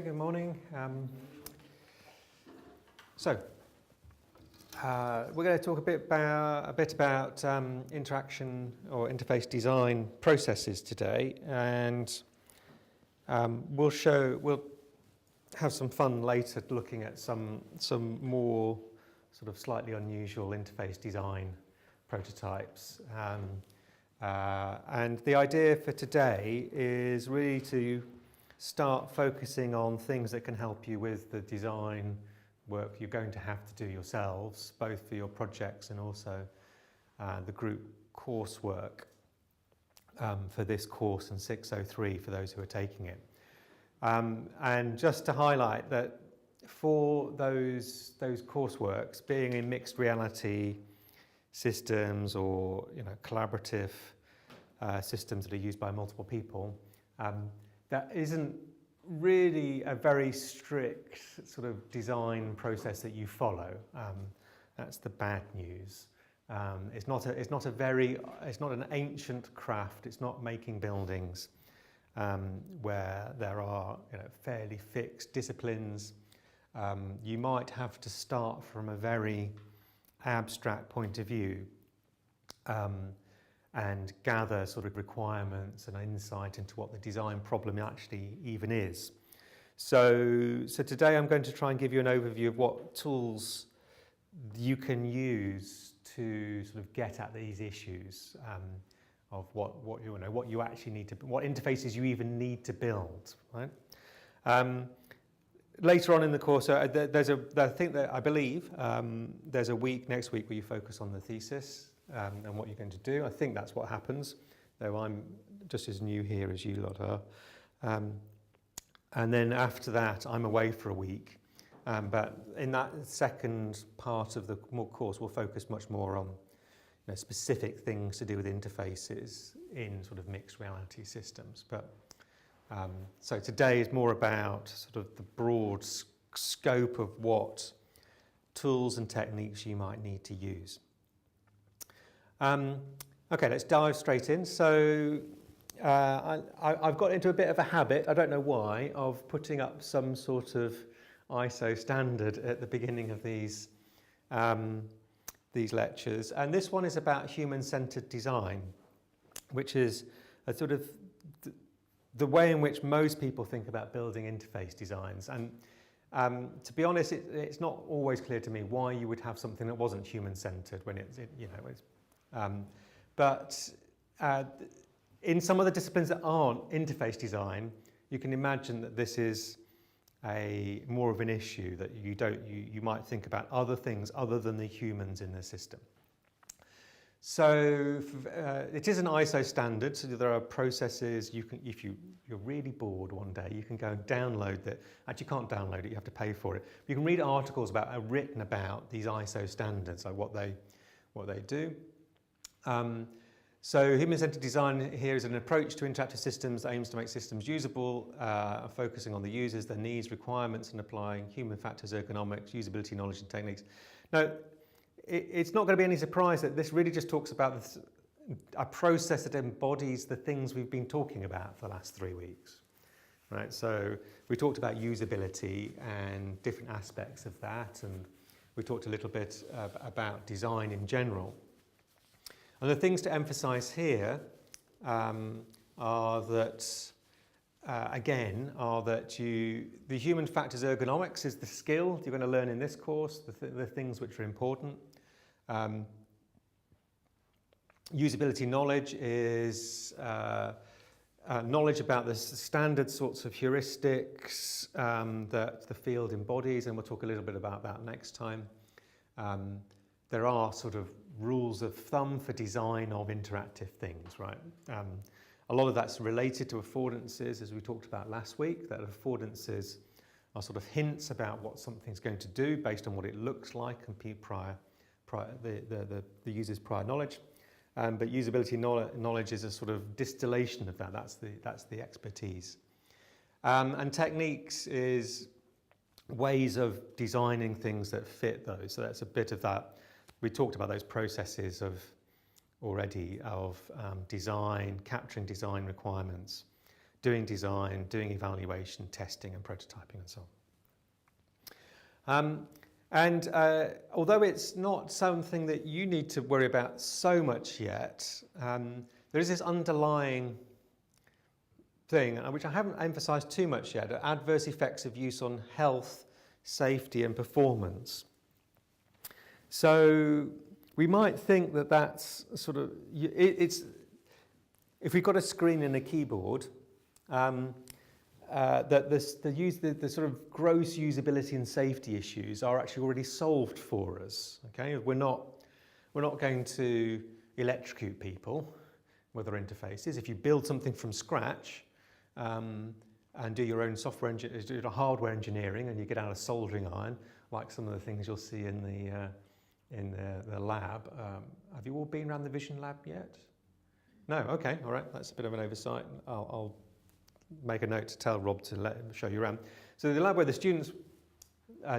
Good morning. We're going to talk a bit about interaction or interface design processes today, and we'll have some fun later looking at some more sort of slightly unusual interface design prototypes. And the idea for today is really to start focusing on things that can help you with the design work you're going to have to do yourselves, both for your projects and also the group coursework for this course and 603 for those who are taking it. And just to highlight that for those courseworks, being in mixed reality systems or collaborative systems that are used by multiple people, that isn't really a very strict sort of design process that you follow. That's the bad news. It's not an ancient craft. It's not making buildings where there are fairly fixed disciplines. You might have to start from a very abstract point of view and gather sort of requirements and insight into what the design problem actually even is. So today I'm going to try and give you an overview of what tools you can use to sort of get at these issues of what you actually need to, what interfaces you even need to build, right? Later on in the course, I believe there's a week next week where you focus on the thesis and what you're going to do. I think that's what happens, though I'm just as new here as you lot are. And then after that, I'm away for a week. But in that second part of the course, we'll focus much more on specific things to do with interfaces in sort of mixed reality systems. But so today is more about sort of the broad scope of what tools and techniques you might need to use. Okay, let's dive straight in. So I've got into a bit of a habit, I don't know why, of putting up some sort of ISO standard at the beginning of these lectures. And this one is about human-centered design, which is a sort of the way in which most people think about building interface designs. And to be honest, it's not always clear to me why you would have something that wasn't human-centered when but in some of the disciplines that aren't interface design, you can imagine that this is more of an issue, that you might think about other things other than the humans in the system. So it is an ISO standard, so there are processes you can, if you're really bored one day, you can go and download that. Actually, you can't download it, you have to pay for it. You can read articles written about these ISO standards, like what they do. So human-centered design here is an approach to interactive systems that aims to make systems usable, focusing on the users, their needs, requirements, and applying human factors, ergonomics, usability, knowledge, and techniques. Now, it's not going to be any surprise that this really just talks about a process that embodies the things we've been talking about for the last 3 weeks. Right? So we talked about usability and different aspects of that, and we talked a little bit about design in general. And the things to emphasize here are that, the human factors ergonomics is the skill you're going to learn in this course, the things which are important. Usability knowledge is knowledge about the standard sorts of heuristics that the field embodies, and we'll talk a little bit about that next time. There are sort of rules of thumb for design of interactive things, right? A lot of that's related to affordances, as we talked about last week, that affordances are sort of hints about what something's going to do based on what it looks like and the user's prior knowledge. But usability knowledge is a sort of distillation of that. That's the expertise. And techniques is ways of designing things that fit those. So that's a bit of that. We talked about those processes already of design, capturing design requirements, doing design, doing evaluation, testing and prototyping and so on. Although it's not something that you need to worry about so much yet, there is this underlying thing, which I haven't emphasised too much yet, adverse effects of use on health, safety and performance. So we might think that that's sort of, if we've got a screen and a keyboard, that the sort of gross usability and safety issues are actually already solved for us. Okay, we're not going to electrocute people with our interfaces. If you build something from scratch and do your own software, do hardware engineering, and you get out a soldering iron, like some of the things you'll see in the lab. Have you all been around the Vision Lab yet? No. Okay. All right. That's a bit of an oversight. I'll make a note to tell Rob to show you around. So the lab where the students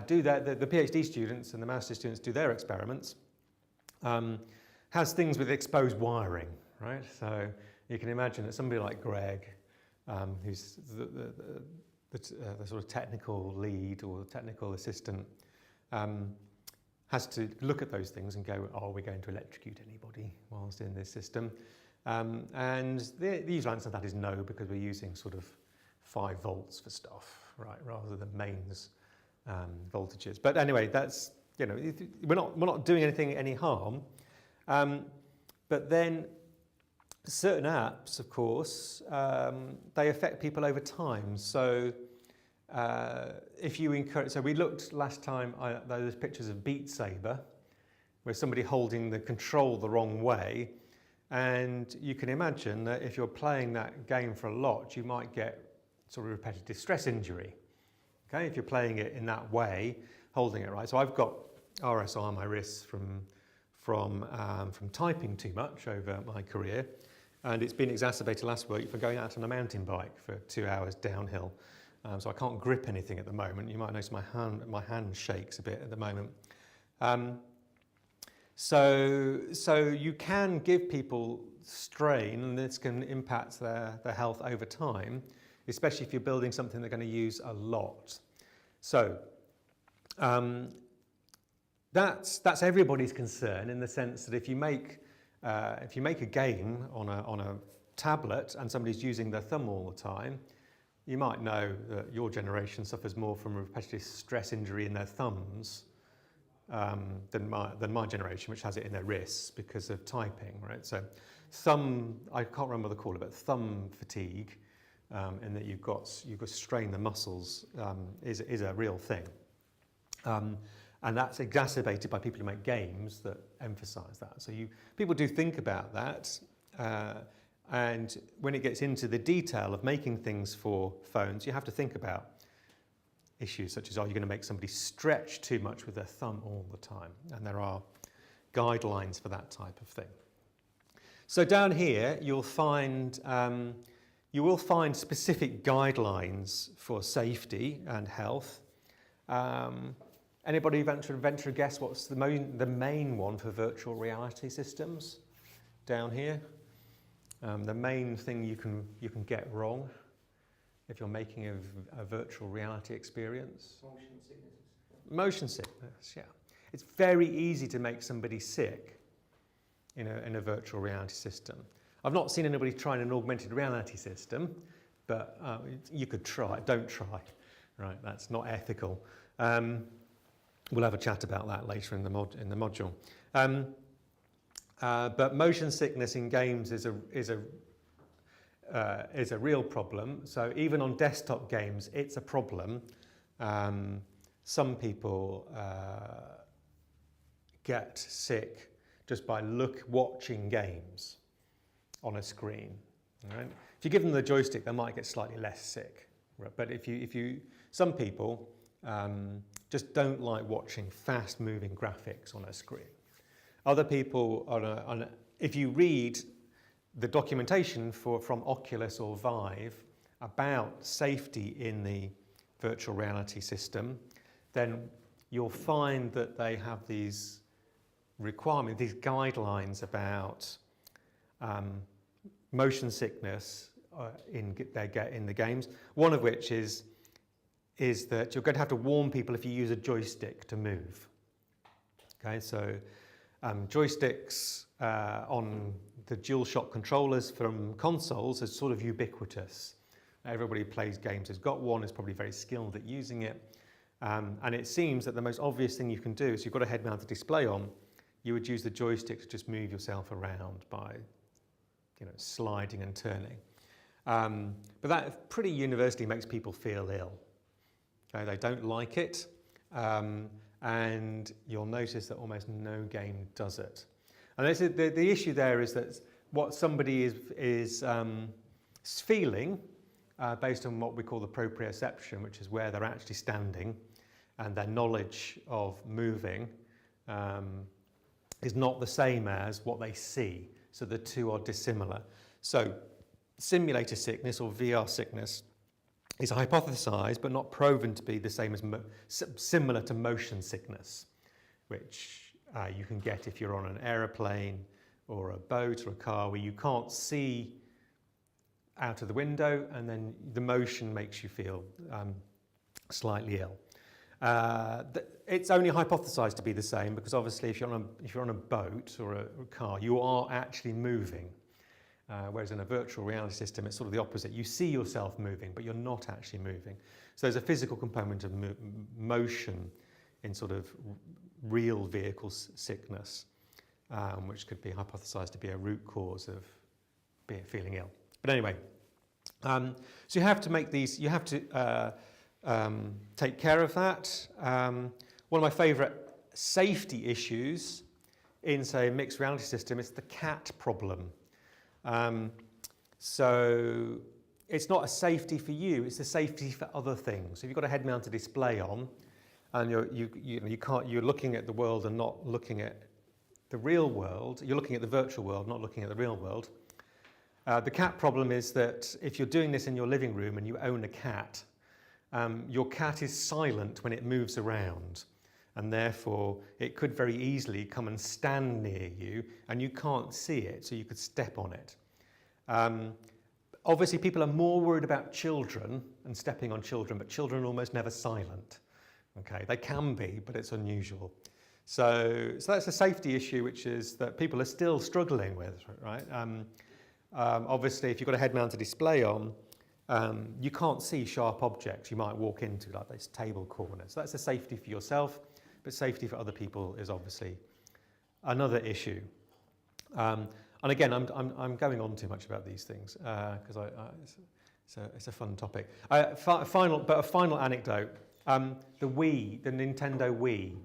do that, the PhD students and the master's students do their experiments, has things with exposed wiring, right? So you can imagine that somebody like Greg, who's the sort of technical lead or technical assistant, has to look at those things and go, are we going to electrocute anybody whilst in this system? And the usual answer to that is no, because we're using sort of 5 volts for stuff, right, rather than mains voltages. But anyway, that's, you know, we're not doing any harm. But then certain apps, of course, they affect people over time. So if you encourage, so we looked last time, those pictures of Beat Saber, where somebody holding the control the wrong way. And you can imagine that if you're playing that game for a lot, you might get sort of repetitive stress injury. Okay, if you're playing it in that way, holding it right. So I've got RSI on my wrists from typing too much over my career, and it's been exacerbated last week for going out on a mountain bike for 2 hours downhill. So I can't grip anything at the moment. You might notice my hand shakes a bit at the moment. So you can give people strain, and this can impact their health over time, especially if you're building something they're going to use a lot. So that's everybody's concern, in the sense that if you make a game on a tablet and somebody's using their thumb all the time, you might know that your generation suffers more from repetitive stress injury in their thumbs than my generation, which has it in their wrists because of typing, right? So thumb, I can't remember what they call it, but thumb fatigue, in that you've got to strain the muscles, is a real thing. And that's exacerbated by people who make games that emphasize that. So people do think about that, and when it gets into the detail of making things for phones, you have to think about issues such as, are you going to make somebody stretch too much with their thumb all the time? And there are guidelines for that type of thing. So down here, you will find specific guidelines for safety and health. Anybody venture a guess what's the main one for virtual reality systems down here? The main thing you can get wrong if you're making a virtual reality experience? Motion sickness. Motion sickness, yeah. It's very easy to make somebody sick in a virtual reality system. I've not seen anybody trying an augmented reality system, but you could try. Don't try, right? That's not ethical. We'll have a chat about that later in the module. But motion sickness in games is a real problem. So even on desktop games, it's a problem. Some people get sick just by watching games on a screen. Right? If you give them the joystick, they might get slightly less sick. Right? But some people just don't like watching fast-moving graphics on a screen. Other people, if you read the documentation from Oculus or Vive about safety in the virtual reality system, then you'll find that they have these requirements, these guidelines about motion sickness in the games. One of which is that you're going to have to warn people if you use a joystick to move. Okay, so joysticks on the DualShock controllers from consoles is sort of ubiquitous. Everybody who plays games has got one, is probably very skilled at using it. And it seems that the most obvious thing you can do is you've got a head-mounted display on, you would use the joystick to just move yourself around by sliding and turning. But that pretty universally makes people feel ill. Okay, they don't like it, and you'll notice that almost no game does it. And the issue there is that what somebody is feeling based on what we call the proprioception, which is where they're actually standing, and their knowledge of moving is not the same as what they see. So the two are dissimilar. So simulator sickness or VR sickness is hypothesized but not proven to be the same as similar to motion sickness, which you can get if you're on an aeroplane or a boat or a car where you can't see out of the window, and then the motion makes you feel slightly ill. It's only hypothesized to be the same because obviously if you're on a boat or a car, you are actually moving. Whereas in a virtual reality system, it's sort of the opposite. You see yourself moving, but you're not actually moving. So there's a physical component of motion in sort of real vehicle sickness, which could be hypothesized to be a root cause of feeling ill. But anyway, so you have to make these, you have to take care of that. One of my favourite safety issues in, say, a mixed reality system is the cat problem. So it's not a safety for you, it's a safety for other things. So if you've got a head-mounted display on and you're looking at the world and not looking at the real world, you're looking at the virtual world, not looking at the real world. The cat problem is that if you're doing this in your living room and you own a cat, your cat is silent when it moves around, and therefore it could very easily come and stand near you and you can't see it, so you could step on it. Obviously people are more worried about children and stepping on children, but children are almost never silent. Okay, they can be, but it's unusual. So that's a safety issue which is that people are still struggling with, right? Obviously if you've got a head-mounted display on, you can't see sharp objects you might walk into, like this table corner. So that's a safety for yourself, but safety for other people is obviously another issue. And again, I'm going on too much about these things because it's a fun topic. A final anecdote. The Nintendo Wii,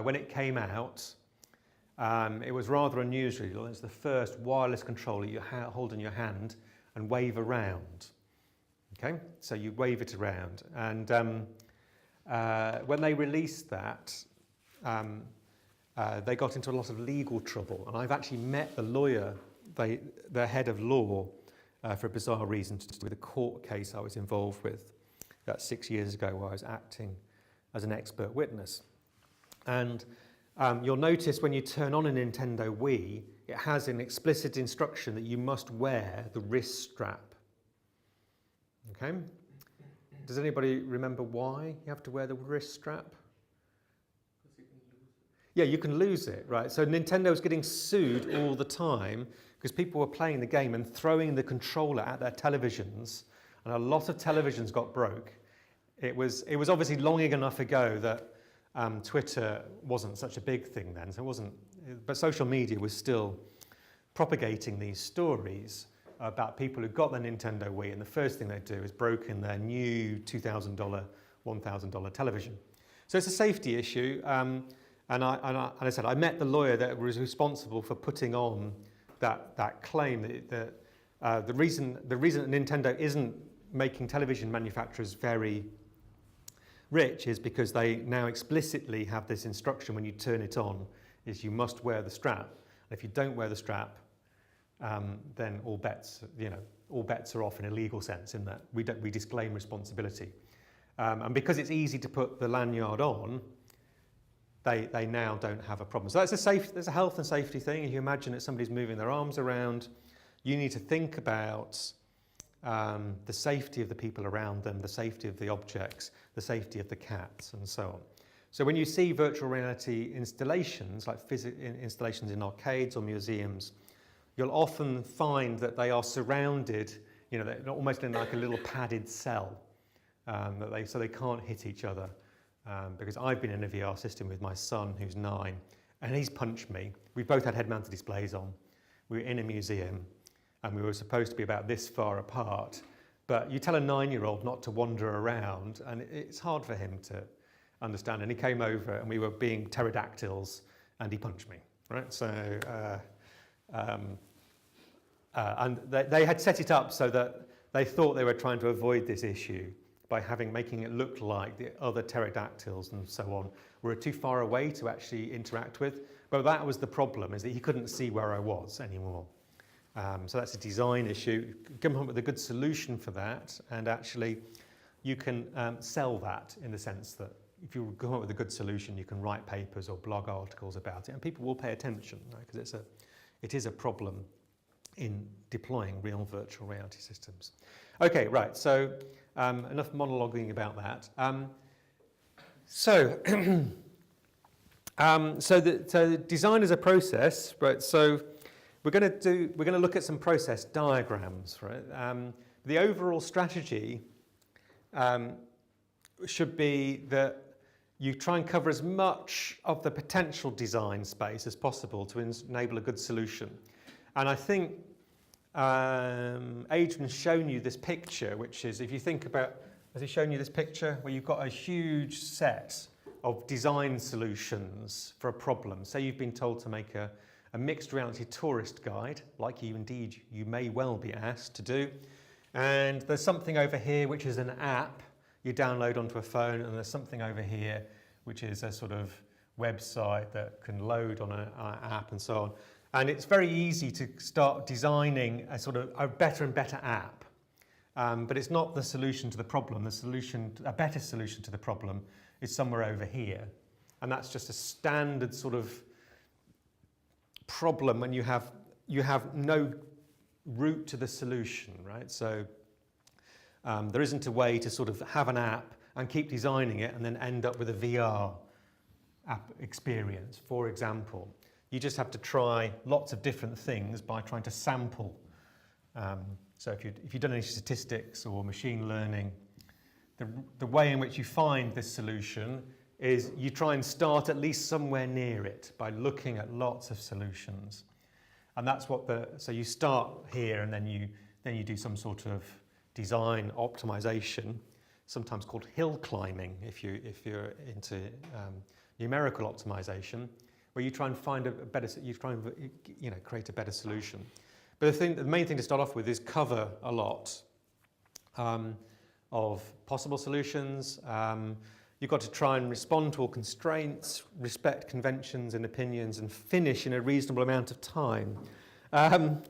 when it came out, it was rather unusual. It's the first wireless controller you hold in your hand and wave around. Okay, so you wave it around, and when they released that, they got into a lot of legal trouble, and I've actually met the lawyer, the head of law, for a bizarre reason, to do with a court case I was involved with about 6 years ago, where I was acting as an expert witness. And you'll notice when you turn on a Nintendo Wii, it has an explicit instruction that you must wear the wrist strap. Okay? Does anybody remember why you have to wear the wrist strap? Yeah, you can lose it, right? So Nintendo's getting sued all the time because people were playing the game and throwing the controller at their televisions, and a lot of televisions got broke. It was obviously long enough ago that Twitter wasn't such a big thing then, so it wasn't. But social media was still propagating these stories about people who got their Nintendo Wii, and the first thing they do is broken their new $2,000, $1,000 television. So it's a safety issue. And I said, I met the lawyer that was responsible for putting on that claim that the reason that Nintendo isn't making television manufacturers very rich is because they now explicitly have this instruction when you turn it on, is you must wear the strap. And if you don't wear the strap, then all bets are off in a legal sense, in that we disclaim responsibility. And because it's easy to put the lanyard on, they now don't have a problem. So there's a health and safety thing. If you imagine that somebody's moving their arms around, you need to think about the safety of the people around them, the safety of the objects, the safety of the cats, and so on. So when you see virtual reality installations, like installations in arcades or museums, you'll often find that they are surrounded, they're almost in like a little padded cell, so they can't hit each other. Because I've been in a VR system with my son, who's 9, and he's punched me. We've both had head-mounted displays on. We were in a museum, and we were supposed to be about this far apart. But you tell a 9-year-old not to wander around, and it's hard for him to understand. And he came over, and we were being pterodactyls, and he punched me, right? So, and they had set it up so that they thought they were trying to avoid this issue by making it look like the other pterodactyls and so on were too far away to actually interact with. But that was the problem, is that he couldn't see where I was anymore. So that's a design issue. Come up with a good solution for that, and actually you can sell that in the sense that if you come up with a good solution, you can write papers or blog articles about it, and people will pay attention, because it is a problem in deploying real virtual reality systems. Okay, right, so enough monologuing about that. So the design is a process, right? So we're going to look at some process diagrams, right? The overall strategy should be that you try and cover as much of the potential design space as possible to enable a good solution. And I think Adrian's shown you this picture, which is, if you think about, has he shown you this picture where you've got a huge set of design solutions for a problem? Say you've been told to make a mixed reality tourist guide, like you may well be asked to do. And there's something over here which is an app you download onto a phone, and there's something over here which is a sort of website that can load on an app and so on. And it's very easy to start designing a better and better app. But it's not the solution to the problem. A better solution to the problem is somewhere over here. And that's just a standard sort of problem when you have no route to the solution, right? So there isn't a way to sort of have an app and keep designing it and then end up with a VR app experience, for example. You just have to try lots of different things by trying to sample. So if you've done any statistics or machine learning, the way in which you find this solution is you try and start at least somewhere near it by looking at lots of solutions. And that's so you start here, and then you do some sort of design optimization, sometimes called hill climbing if you're into numerical optimization, where you try and find create a better solution. But the main thing to start off with is cover a lot of possible solutions. You've got to try and respond to all constraints, respect conventions and opinions, and finish in a reasonable amount of time. And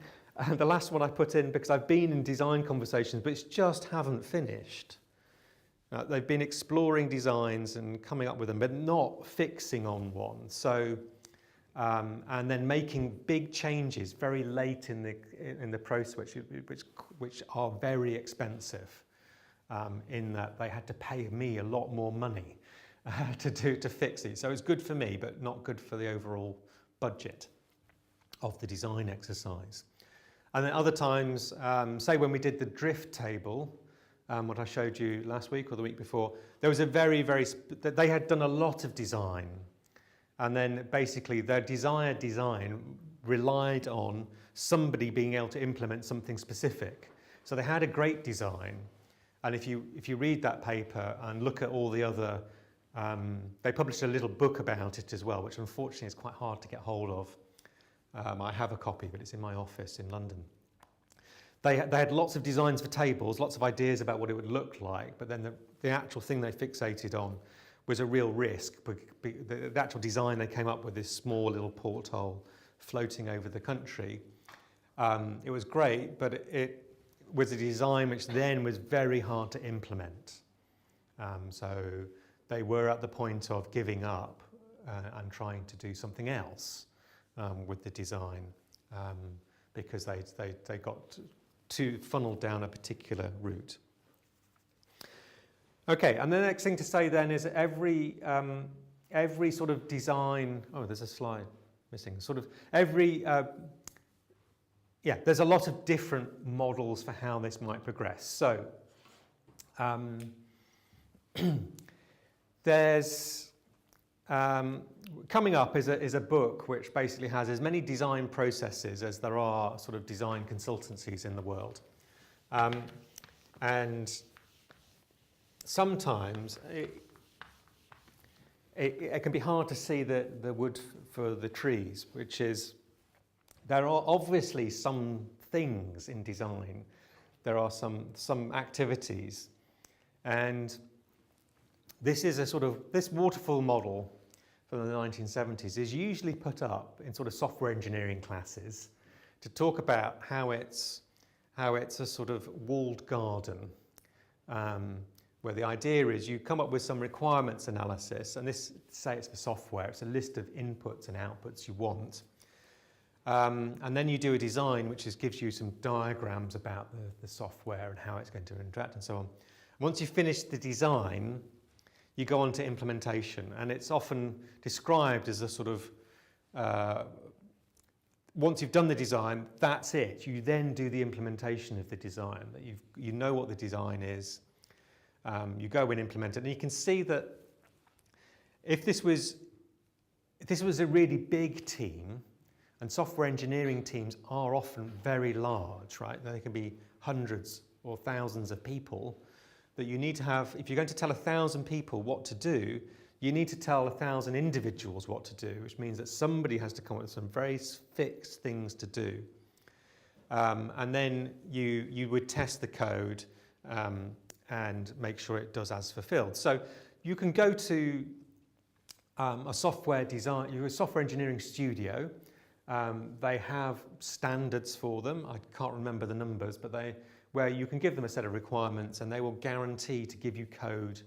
the last one I put in because I've been in design conversations, but it's just haven't finished. They've been exploring designs and coming up with them, but not fixing on one. So, and then making big changes very late in the process, which are very expensive. In that they had to pay me a lot more money to fix it. So it's good for me, but not good for the overall budget of the design exercise. And then other times, say when we did the drift table, what I showed you last week or the week before, there was a they had done a lot of design. And then basically their desired design relied on somebody being able to implement something specific. So they had a great design. And if you read that paper and look at all the other, they published a little book about it as well, which unfortunately is quite hard to get hold of. I have a copy, but it's in my office in London. They had lots of designs for tables, lots of ideas about what it would look like, but then the actual thing they fixated on was a real risk. The actual design they came up with, this small little porthole floating over the country. It was great, but it was a design which then was very hard to implement. So they were at the point of giving up and trying to do something else with the design because they got to funnel down a particular route. Okay, and the next thing to say then is that every sort of design, oh, there's a slide missing, sort of every, there's a lot of different models for how this might progress. So there's, coming up is a book which basically has as many design processes as there are sort of design consultancies in the world. And sometimes it can be hard to see the wood for the trees, which is, there are obviously some things in design, there are some activities, and this is a sort of, this waterfall model from the 1970s is usually put up in sort of software engineering classes to talk about how it's a sort of walled garden, where the idea is you come up with some requirements analysis, and this, say it's for software, it's a list of inputs and outputs you want. And then you do a design which gives you some diagrams about the software and how it's going to interact and so on. Once you've finished the design, you go on to implementation, and it's often described as a sort of, once you've done the design, that's it. You then do the implementation of the design. That you know what the design is. You go and implement it, and you can see that if this was a really big team, and software engineering teams are often very large, right? They can be hundreds or thousands of people, that you need to have, if you're going to tell 1,000 people what to do, you need to tell 1,000 individuals what to do, which means that somebody has to come up with some very fixed things to do. And then you would test the code and make sure it does as fulfilled. So you can go to a software engineering studio. They have standards for them. I can't remember the numbers, but where you can give them a set of requirements, and they will guarantee to give you code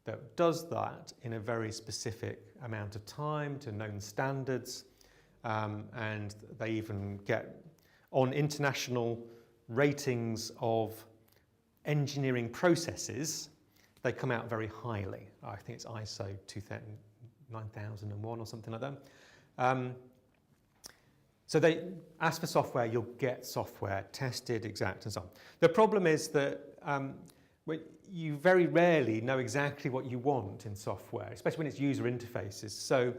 that does that in a very specific amount of time to known standards, and they even get on international ratings of engineering processes. They come out very highly. I think it's ISO 9001 or something like that. So they ask for software, you'll get software, tested, exact, and so on. The problem is that you very rarely know exactly what you want in software, especially when it's user interfaces. So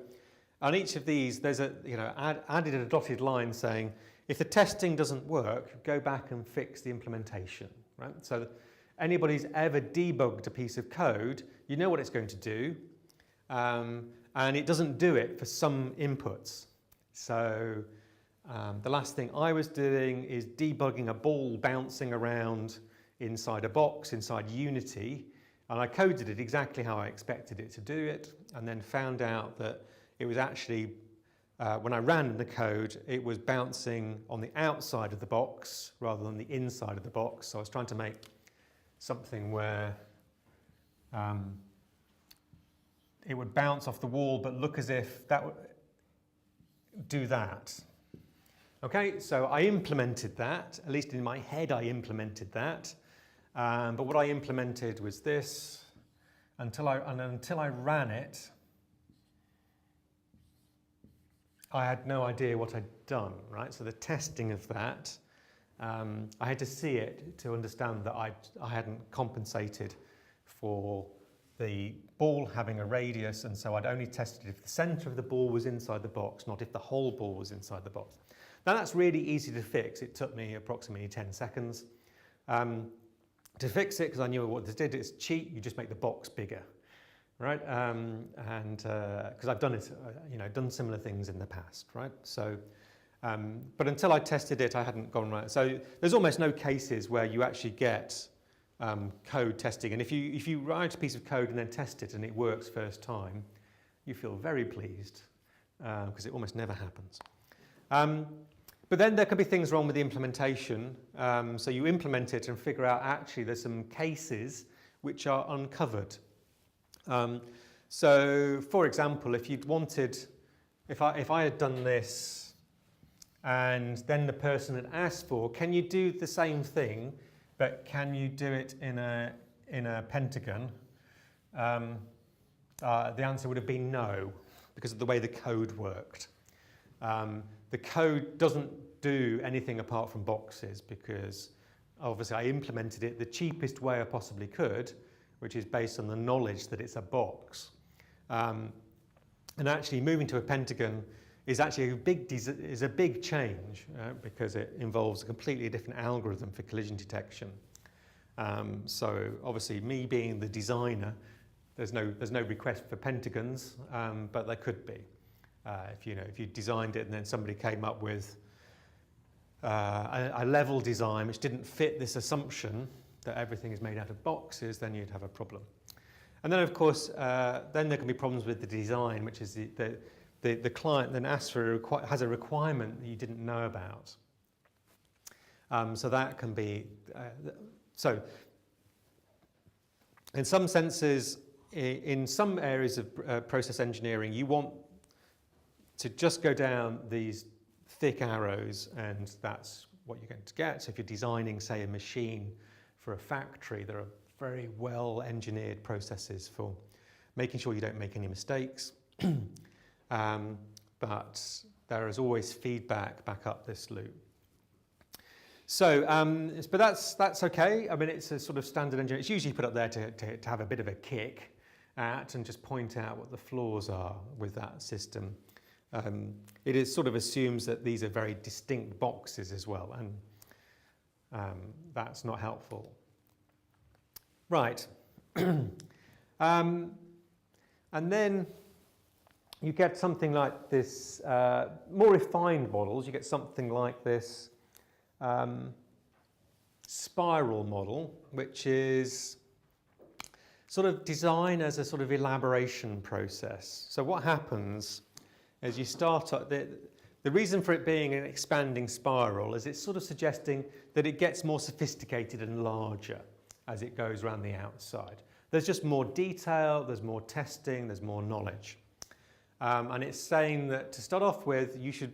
on each of these, there's added a dotted line saying, if the testing doesn't work, go back and fix the implementation, right? So anybody who's ever debugged a piece of code, you know what it's going to do, and it doesn't do it for some inputs. So the last thing I was doing is debugging a ball bouncing around inside a box, inside Unity, and I coded it exactly how I expected it to do it, and then found out that it was actually, when I ran the code, it was bouncing on the outside of the box rather than the inside of the box. So I was trying to make something where it would bounce off the wall but look as if that would do that. Okay, so I implemented that, at least in my head I implemented that, but what I implemented was this, until I ran it, I had no idea what I'd done, right? So the testing of that, I had to see it to understand that I hadn't compensated for the ball having a radius, and so I'd only tested if the centre of the ball was inside the box, not if the whole ball was inside the box. Now that's really easy to fix. It took me approximately 10 seconds to fix it, because I knew what this did. It's cheat, you just make the box bigger, right? Because I've done it, done similar things in the past, right? So, but until I tested it, I hadn't gone right. So there's almost no cases where you actually get code testing, and if you write a piece of code and then test it and it works first time, you feel very pleased, because it almost never happens. But then there can be things wrong with the implementation. So you implement it and figure out actually there's some cases which are uncovered. So for example, if I had done this And then the person had asked for, can you do the same thing, but can you do it in a pentagon? The answer would have been no, because of the way the code worked. The code doesn't do anything apart from boxes, because obviously I implemented it the cheapest way I possibly could, which is based on the knowledge that it's a box. And actually moving to a pentagon is actually a big change, because it involves a completely different algorithm for collision detection. So obviously, me being the designer, there's no request for pentagons, but there could be. If you designed it and then somebody came up with a level design which didn't fit this assumption that everything is made out of boxes, then you'd have a problem. And then, of course, then there can be problems with the design, which is the client then asks for has a requirement that you didn't know about. So that can be so. In some senses, in some areas of process engineering, you want to just go down these thick arrows, and that's what you're going to get. So if you're designing, say, a machine for a factory, there are very well engineered processes for making sure you don't make any mistakes. But there is always feedback back up this loop. So, but that's okay. I mean, it's a sort of standard engineering. It's usually put up there to have a bit of a kick at and just point out what the flaws are with that system. It is sort of assumes that these are very distinct boxes as well, and that's not helpful. Right. And then you get something like this, more refined models. You get something like this spiral model, which is sort of design as a sort of elaboration process. So what happens is you start up, the reason for it being an expanding spiral is it's sort of suggesting that it gets more sophisticated and larger as it goes around the outside. There's just more detail, there's more testing, there's more knowledge. And it's saying that to start off with, you should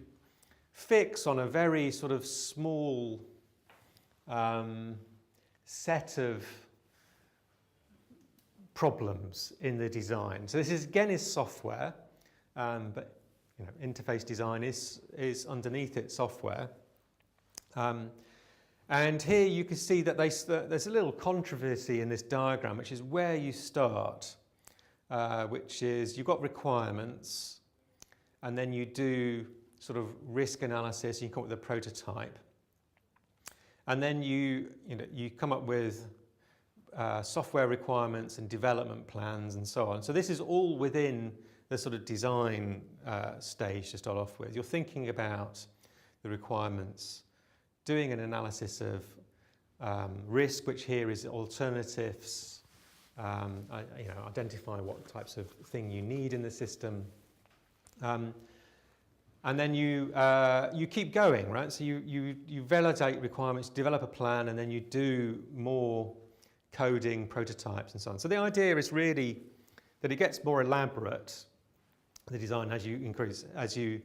fix on a very sort of small set of problems in the design. So this is, again, is software, but interface design is underneath it software. And here you can see that there's a little controversy in this diagram, which is where you start, which is you've got requirements, and then you do sort of risk analysis, and you come up with a prototype. And then you come up with software requirements and development plans and so on. So this is all within the sort of design stage to start off with. You're thinking about the requirements, doing an analysis of risk, which here is alternatives, identify what types of thing you need in the system. And then you keep going, right? So you validate requirements, develop a plan, and then you do more coding, prototypes, and so on. So the idea is really that it gets more elaborate, the design, as you increase, as you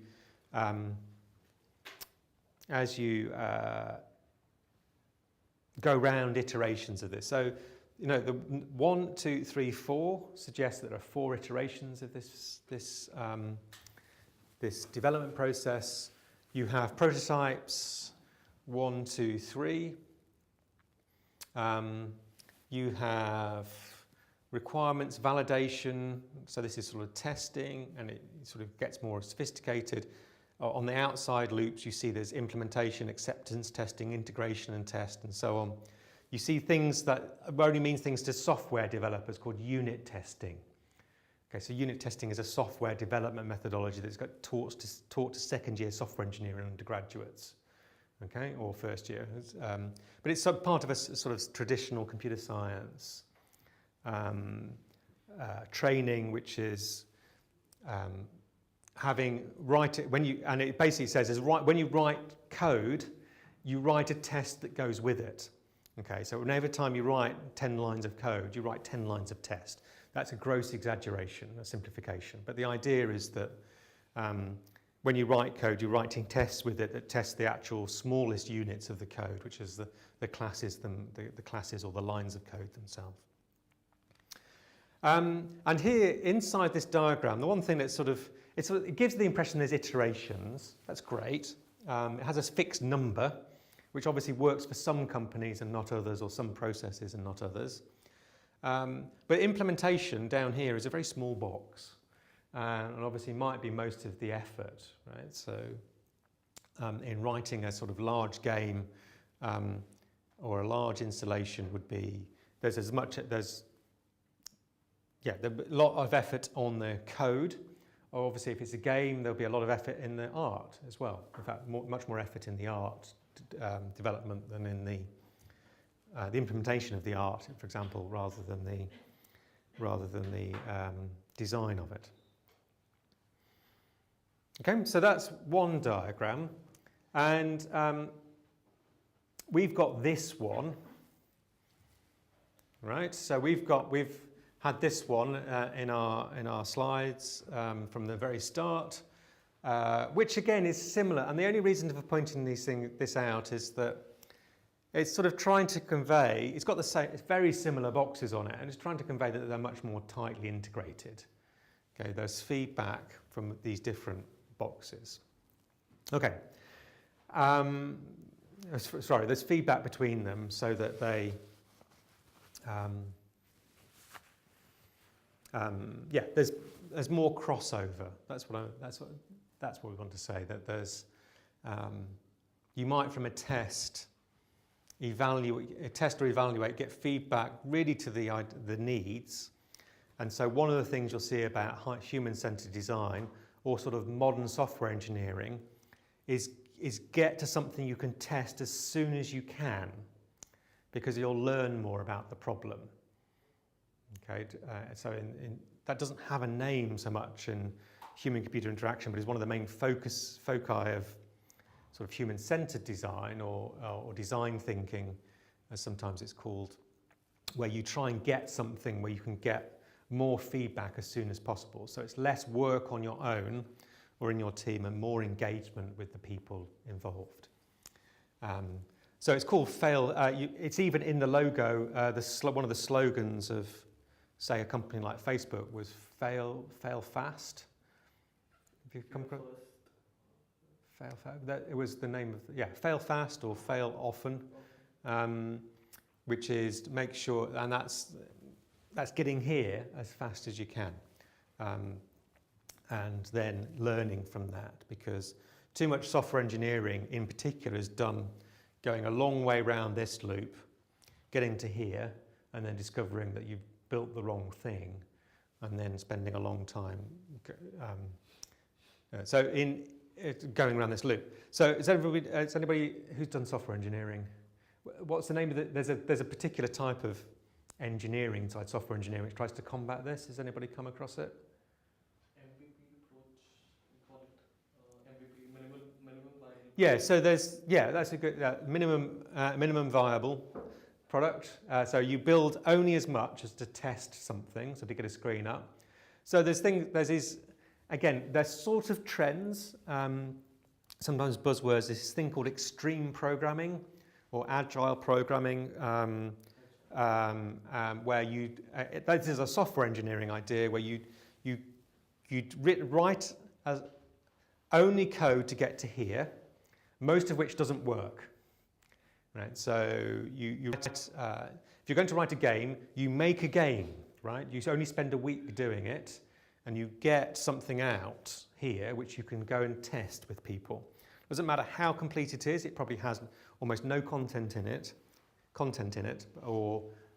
go round iterations of this. So, the 1, 2, 3, 4 suggests that there are 4 iterations of this development process. You have prototypes, 1, 2, 3. You have requirements, validation. So this is sort of testing, and it sort of gets more sophisticated. On the outside loops, you see there's implementation, acceptance testing, integration and test, and so on. You see things that only means things to software developers called unit testing. Okay, so unit testing is a software development methodology that's got taught to second-year software engineering undergraduates, okay, or first year. But it's part of a sort of traditional computer science training, which is and it basically says when you write code, you write a test that goes with it. Okay, so every time you write 10 lines of code, you write 10 lines of test. That's a gross exaggeration, a simplification. But the idea is that when you write code, you're writing tests with it that test the actual smallest units of the code, which is the classes or the lines of code themselves. And here, inside this diagram, the one thing that it gives the impression there's iterations. That's great. It has a fixed number, which obviously works for some companies and not others, or some processes and not others. But implementation down here is a very small box, and obviously might be most of the effort, right? So in writing a sort of large game or a large installation would be, there's a lot of effort on the code. Obviously, if it's a game, there'll be a lot of effort in the art as well. In fact, much more effort in the art development than in the implementation of the art, for example, rather than the design of it. Okay, so that's one diagram, and we've got this one, right? So we've had this one in our slides from the very start, which again is similar. And the only reason for pointing this out is that it's sort of trying to convey, it's got it's very similar boxes on it, and it's trying to convey that they're much more tightly integrated. Okay, there's feedback from these different boxes. Okay, sorry, there's feedback between them so that they, there's more crossover. That's what we want to say. That there's, you might from a test or evaluate, get feedback really to the needs. And so one of the things you'll see about human-centered design or sort of modern software engineering is get to something you can test as soon as you can, because you'll learn more about the problem. Okay, so that doesn't have a name so much in human-computer interaction, but is one of the main foci of sort of human-centered design or design thinking, as sometimes it's called, where you try and get something where you can get more feedback as soon as possible. So it's less work on your own or in your team and more engagement with the people involved. So it's called fail. It's even in the logo. One of the slogans of, say, a company like Facebook was fail fast. Have you come across? Fail fast. It was the name of fail fast or fail often, which is to make sure, and that's getting here as fast as you can, and then learning from that, because too much software engineering in particular is done going a long way around this loop, getting to here, and then discovering that you've built the wrong thing, and then spending a long time going around this loop. So is anybody who's done software engineering? What's the name of it? There's a particular type of engineering inside software engineering which tries to combat this. Has anybody come across it? MVP approach, we call it MVP, minimum viable. Yeah, so that's a good minimum viable product. So you build only as much as to test something, so to get a screen up. So there's sort of trends, sometimes buzzwords, this thing called extreme programming or agile programming, where this is a software engineering idea where you'd write as only code to get to here, most of which doesn't work. Right? So if you're going to write a game, you make a game, right? You only spend a week doing it, and you get something out here which you can go and test with people. Doesn't matter how complete it is, it probably has almost no content in it, and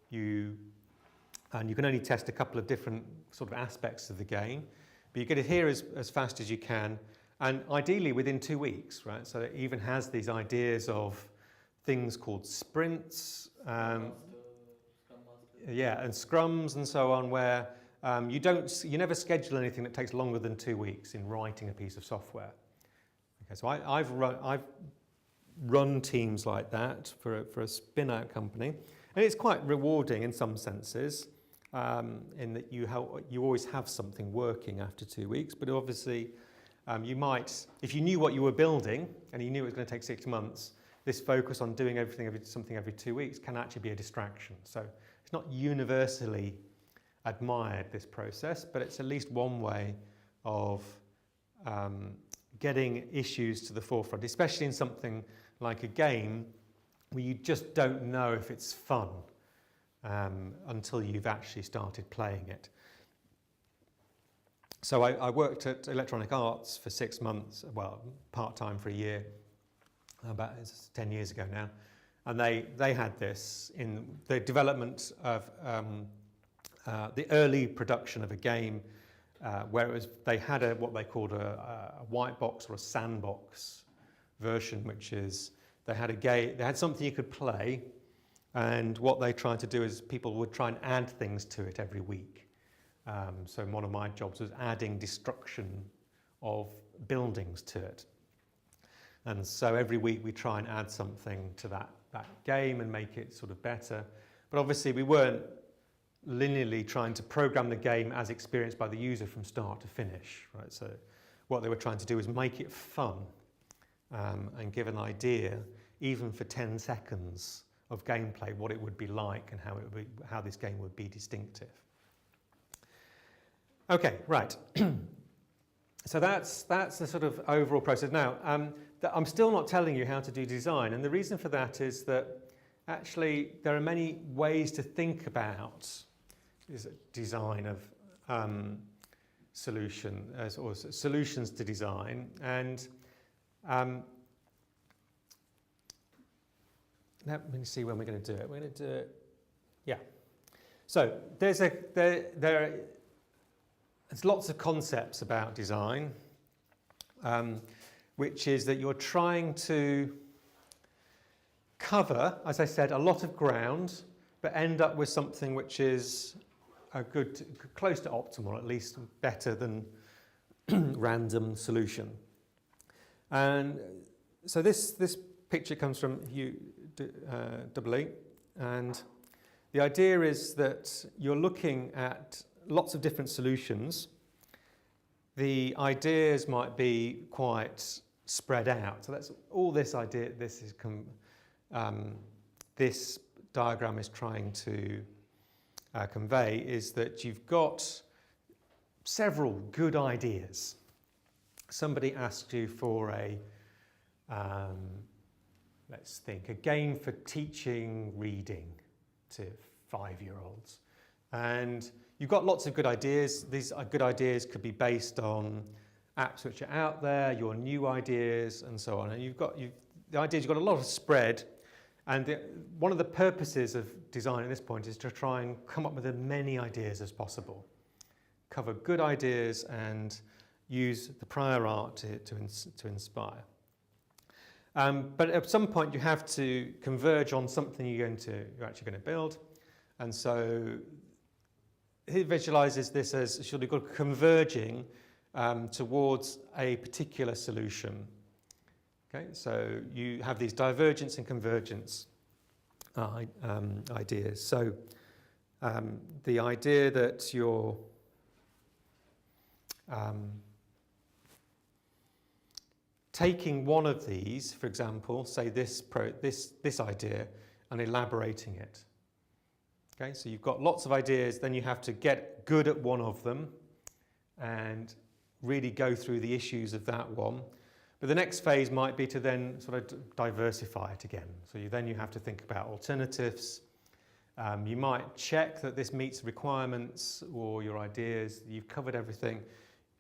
you can only test a couple of different sort of aspects of the game, but you get it here as fast as you can, and ideally within 2 weeks, right? So it even has these ideas of things called sprints, Scrum Master. And scrums and so on, where you never schedule anything that takes longer than 2 weeks in writing a piece of software. Okay, so I've run teams like that for a spin-out company, and it's quite rewarding in some senses, in that you always have something working after 2 weeks. But obviously, You might, if you knew what you were building and you knew it was going to take 6 months, this focus on doing something every 2 weeks can actually be a distraction. So it's not universally admired, this process, but it's at least one way of getting issues to the forefront, especially in something like a game where you just don't know if it's fun until you've actually started playing it. So I worked at Electronic Arts for 6 months, well, part-time for a year, about 10 years ago now, and they had this in the development of the early production of a game where they had what they called a white box or a sandbox version, which is they had something you could play, and what they tried to do is people would try and add things to it every week. So one of my jobs was adding destruction of buildings to it. And so every week we try and add something to that game and make it sort of better. But obviously we weren't linearly trying to program the game as experienced by the user from start to finish, right? So what they were trying to do is make it fun and give an idea, even for 10 seconds of gameplay, what it would be like and how this game would be distinctive. Okay, right. So that's the sort of overall process. Now, I'm still not telling you how to do design, and the reason for that is that actually there are many ways to think about design of solutions to design, and let me see when we're going to do it. We're going to do it, yeah. So there's lots of concepts about design, which is that you're trying to cover, as I said, a lot of ground, but end up with something which is close to optimal, at least better than random solution. And so this picture comes from UEE, and the idea is that you're looking at lots of different solutions. The ideas might be quite spread out. So that's all this idea. This diagram is trying to convey is that you've got several good ideas. Somebody asked you for let's think, a game for teaching reading to 5-year-olds, and you've got lots of good ideas. These good ideas could be based on apps which are out there, your new ideas, and so on. And the ideas, you've got a lot of spread. And one of the purposes of design at this point is to try and come up with as many ideas as possible. Cover good ideas and use the prior art to inspire. But at some point you have to converge on something you're actually going to build. And so he visualizes this as sort of converging towards a particular solution. Okay, so you have these divergence and convergence ideas. So the idea that you're taking one of these, for example, say this idea, and elaborating it. Okay, so you've got lots of ideas, then you have to get good at one of them and really go through the issues of that one. But the next phase might be to then sort of diversify it again. So you have to think about alternatives. You might check that this meets requirements or your ideas, you've covered everything,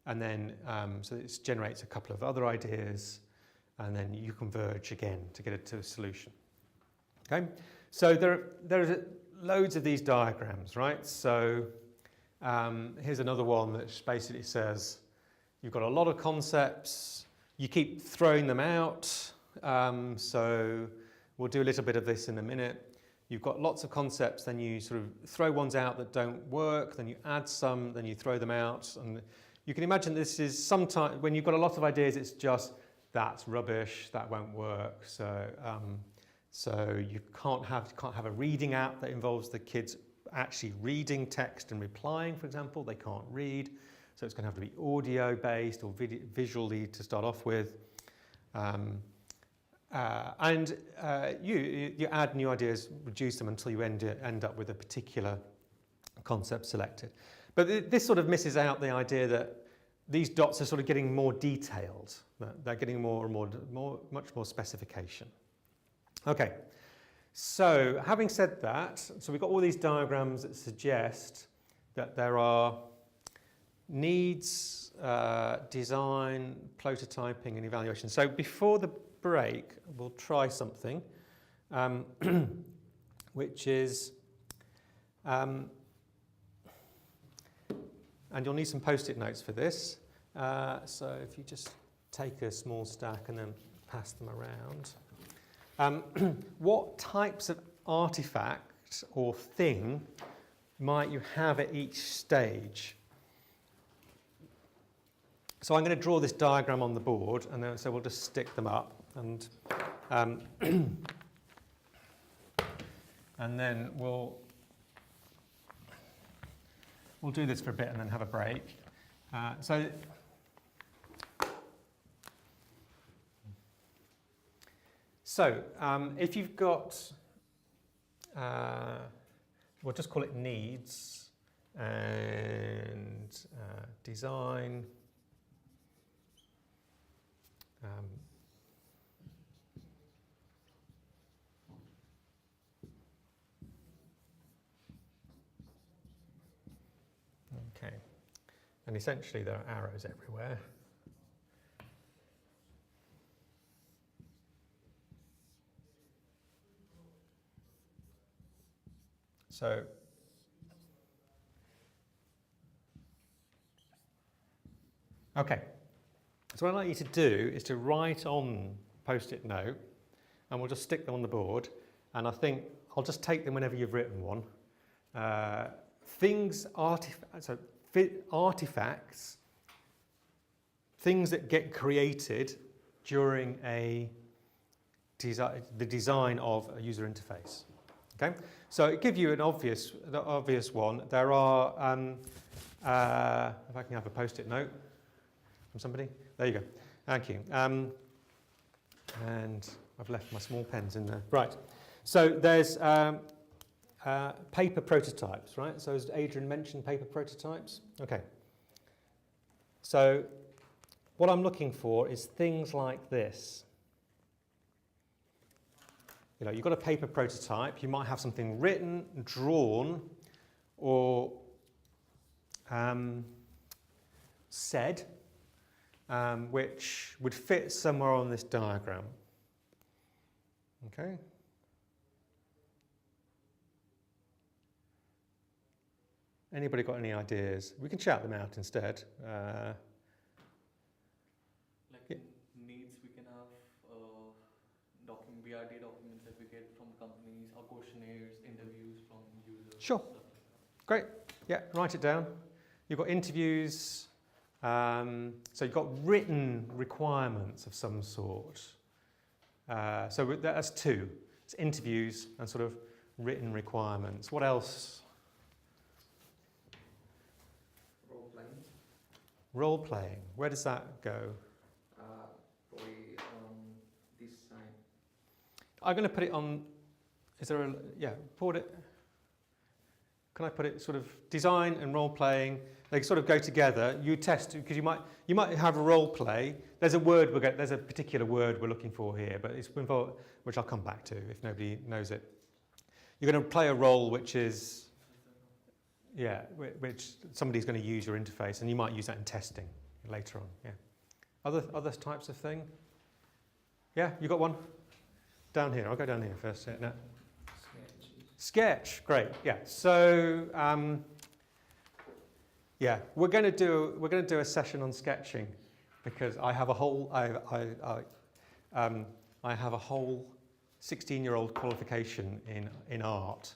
and then so it generates a couple of other ideas, and then you converge again to get it to a solution. Okay, so there are loads of these diagrams, right? So here's another one that basically says you've got a lot of concepts, you keep throwing them out, so we'll do a little bit of this in a minute. You've got lots of concepts, then you sort of throw ones out that don't work, then you add some, then you throw them out. And you can imagine this is sometimes, when you've got a lot of ideas, it's just, that's rubbish, that won't work. So you can't have a reading app that involves the kids actually reading text and replying, for example. They can't read. So it's going to have to be audio based or visually to start off with. You add new ideas, reduce them until you end up with a particular concept selected. But this sort of misses out the idea that these dots are sort of getting more detailed. They're getting much more specification. Okay, so having said that, so we've got all these diagrams that suggest that there are needs, design, prototyping and evaluation. So before the break, we'll try something, which is, and you'll need some post-it notes for this. So if you just take a small stack and then pass them around. What types of artifact or thing might you have at each stage? So I'm going to draw this diagram on the board, and then so we'll just stick them up, and and then we'll do this for a bit and then have a break. So if you've got, we'll just call it needs and design. Okay, and essentially there are arrows everywhere. So okay. So what I'd like you to do is to write on post-it note, and we'll just stick them on the board, and I think I'll just take them whenever you've written one. Artifacts, things that get created during the design of a user interface. Okay, so to give you the obvious one, there are, if I can have a post-it note from somebody. There you go. Thank you. And I've left my small pens in there. Right. So there's paper prototypes, right? So as Adrian mentioned, paper prototypes. Okay. So what I'm looking for is things like this. You know, you've got a paper prototype. You might have something written, drawn, or said, which would fit somewhere on this diagram. Okay. Anybody got any ideas? We can shout them out instead. Like needs, we can have BRD documents that we get from companies, or questionnaires, interviews from users. Sure. Stuff like that. Great. Yeah, write it down. You've got interviews. So you've got written requirements of some sort. So that's two. It's interviews and sort of written requirements. What else? Role playing. Role playing. Where does that go? Probably design. I'm going to put it on. Is there a put it? Can I put it sort of design and role playing? They sort of go together. You test because you might have a role play. There's a word there's a particular word we're looking for here, but it's involved, which I'll come back to if nobody knows it. You're going to play a role which is which somebody's going to use your interface, and you might use that in testing later on. Yeah. Other types of thing. Yeah, you got one down here. I'll go down here first. Yeah, no. Sketch, great. Yeah. So we're going to do a session on sketching because I have a whole I have a whole 16-year-old qualification in art.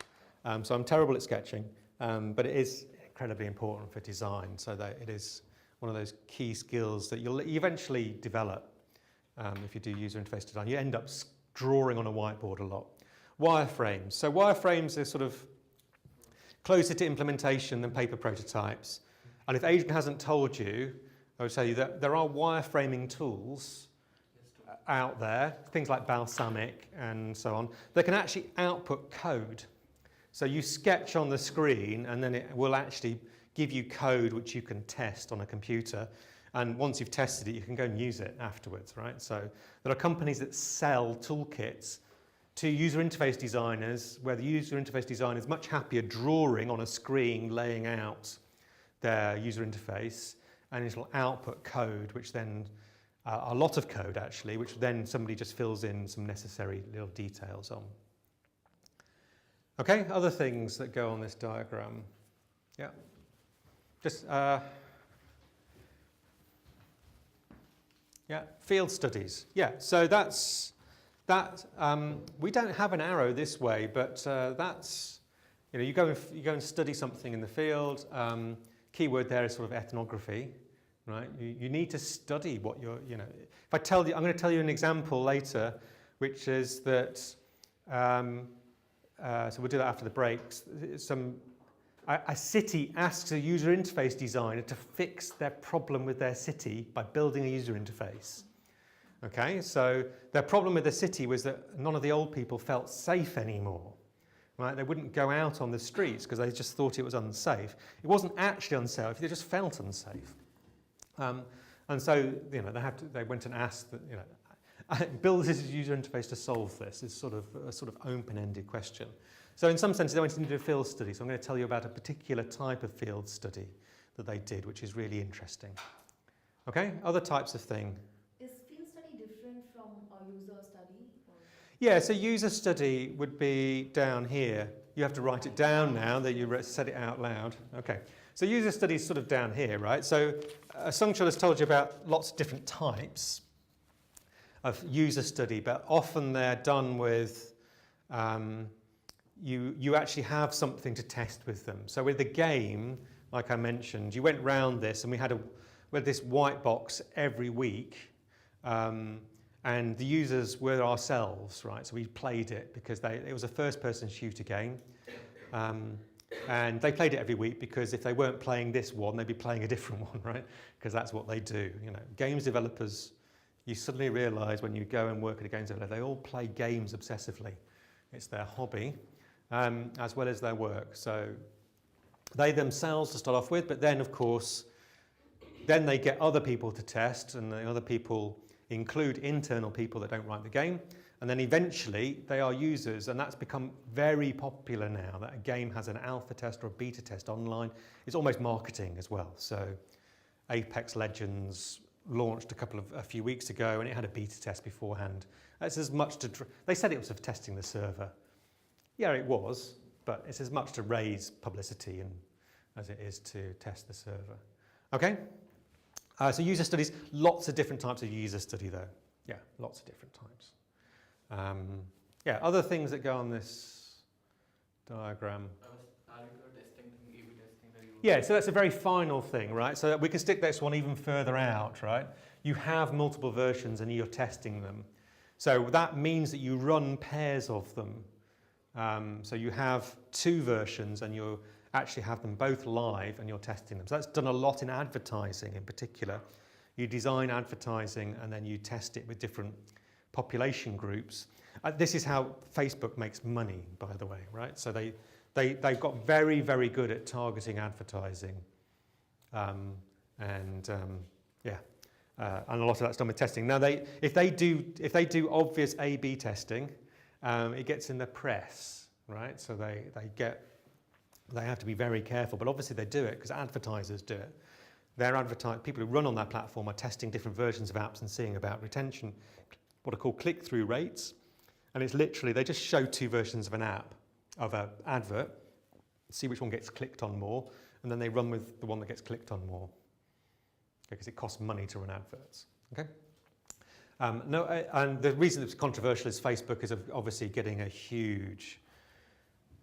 So I'm terrible at sketching, but it is incredibly important for design. So that it is one of those key skills that you'll eventually develop if you do user interface design. You end up drawing on a whiteboard a lot. Wireframes. So wireframes are sort of closer to implementation than paper prototypes. And if Adrian hasn't told you, I would tell you that there are wireframing tools out there, things like Balsamic and so on, that can actually output code. So you sketch on the screen and then it will actually give you code which you can test on a computer. And once you've tested it, you can go and use it afterwards, right? So there are companies that sell toolkits to user interface designers, where the user interface designer is much happier drawing on a screen, laying out their user interface, and it'll output code, which then, a lot of code actually, which then somebody just fills in some necessary little details on. Okay, other things that go on this diagram. Yeah. Just, yeah, field studies. Yeah, so that's, we don't have an arrow this way, but that's, you go and study something in the field. Keyword there is sort of ethnography, right? You need to study what you're, if I tell you, I'm going to tell you an example later, which is that, so we'll do that after the breaks. A city asks a user interface designer to fix their problem with their city by building a user interface. Okay, so their problem with the city was that none of the old people felt safe anymore. Right? They wouldn't go out on the streets because they just thought it was unsafe. It wasn't actually unsafe, they just felt unsafe. And so, they went and asked that, build this user interface to solve this. It's sort of a sort of open-ended question. So in some sense, they went into a field study. So I'm going to tell you about a particular type of field study that they did, which is really interesting. Okay, other types of thing. Is field study different from a user study? Or? Yeah, so user study would be down here. You have to write it down now that you said it out loud. Okay, so user study is sort of down here, right? So Sungchul has told you about lots of different types of user study, but often they're done with, you actually have something to test with them. So with the game, like I mentioned, you went round this and we had this white box every week, and the users were ourselves, right? So we played it because it was a first-person shooter game, and they played it every week because if they weren't playing this one, they'd be playing a different one, right? Because that's what they do. Games developers, you suddenly realise when you go and work at a games developer, they all play games obsessively. It's their hobby, as well as their work. So they themselves to start off with, but then of course, then they get other people to test, and the other people include internal people that don't write the game, and then eventually they are users, and that's become very popular now, that a game has an alpha test or a beta test online. It's almost marketing as well. So Apex Legends launched a few weeks ago, and it had a beta test beforehand. That's as much they said it was for testing the server. Yeah, it was, but it's as much to raise publicity as it is to test the server. Okay? So user studies, lots of different types of user study though. Yeah, lots of different types. Yeah, other things that go on this diagram. Testing, A/B testing that you Yeah, so that's a very final thing, right? So we can stick this one even further out, right? You have multiple versions and you're testing them. So that means that you run pairs of them. So you have two versions and you actually have them both live and you're testing them. So that's done a lot in advertising in particular. You design advertising and then you test it with different population groups. This is how Facebook makes money, by the way, right? So they've got very, very good at targeting advertising. And a lot of that's done with testing. Now, if they do obvious A/B testing, it gets in the press, right? So they have to be very careful, but obviously they do it because advertisers do it. People who run on that platform are testing different versions of apps and seeing about retention, what are called click-through rates. And it's literally, they just show two versions of an advert, see which one gets clicked on more, and then they run with the one that gets clicked on more. Because it costs money to run adverts. Okay. And the reason it's controversial is Facebook is obviously getting a huge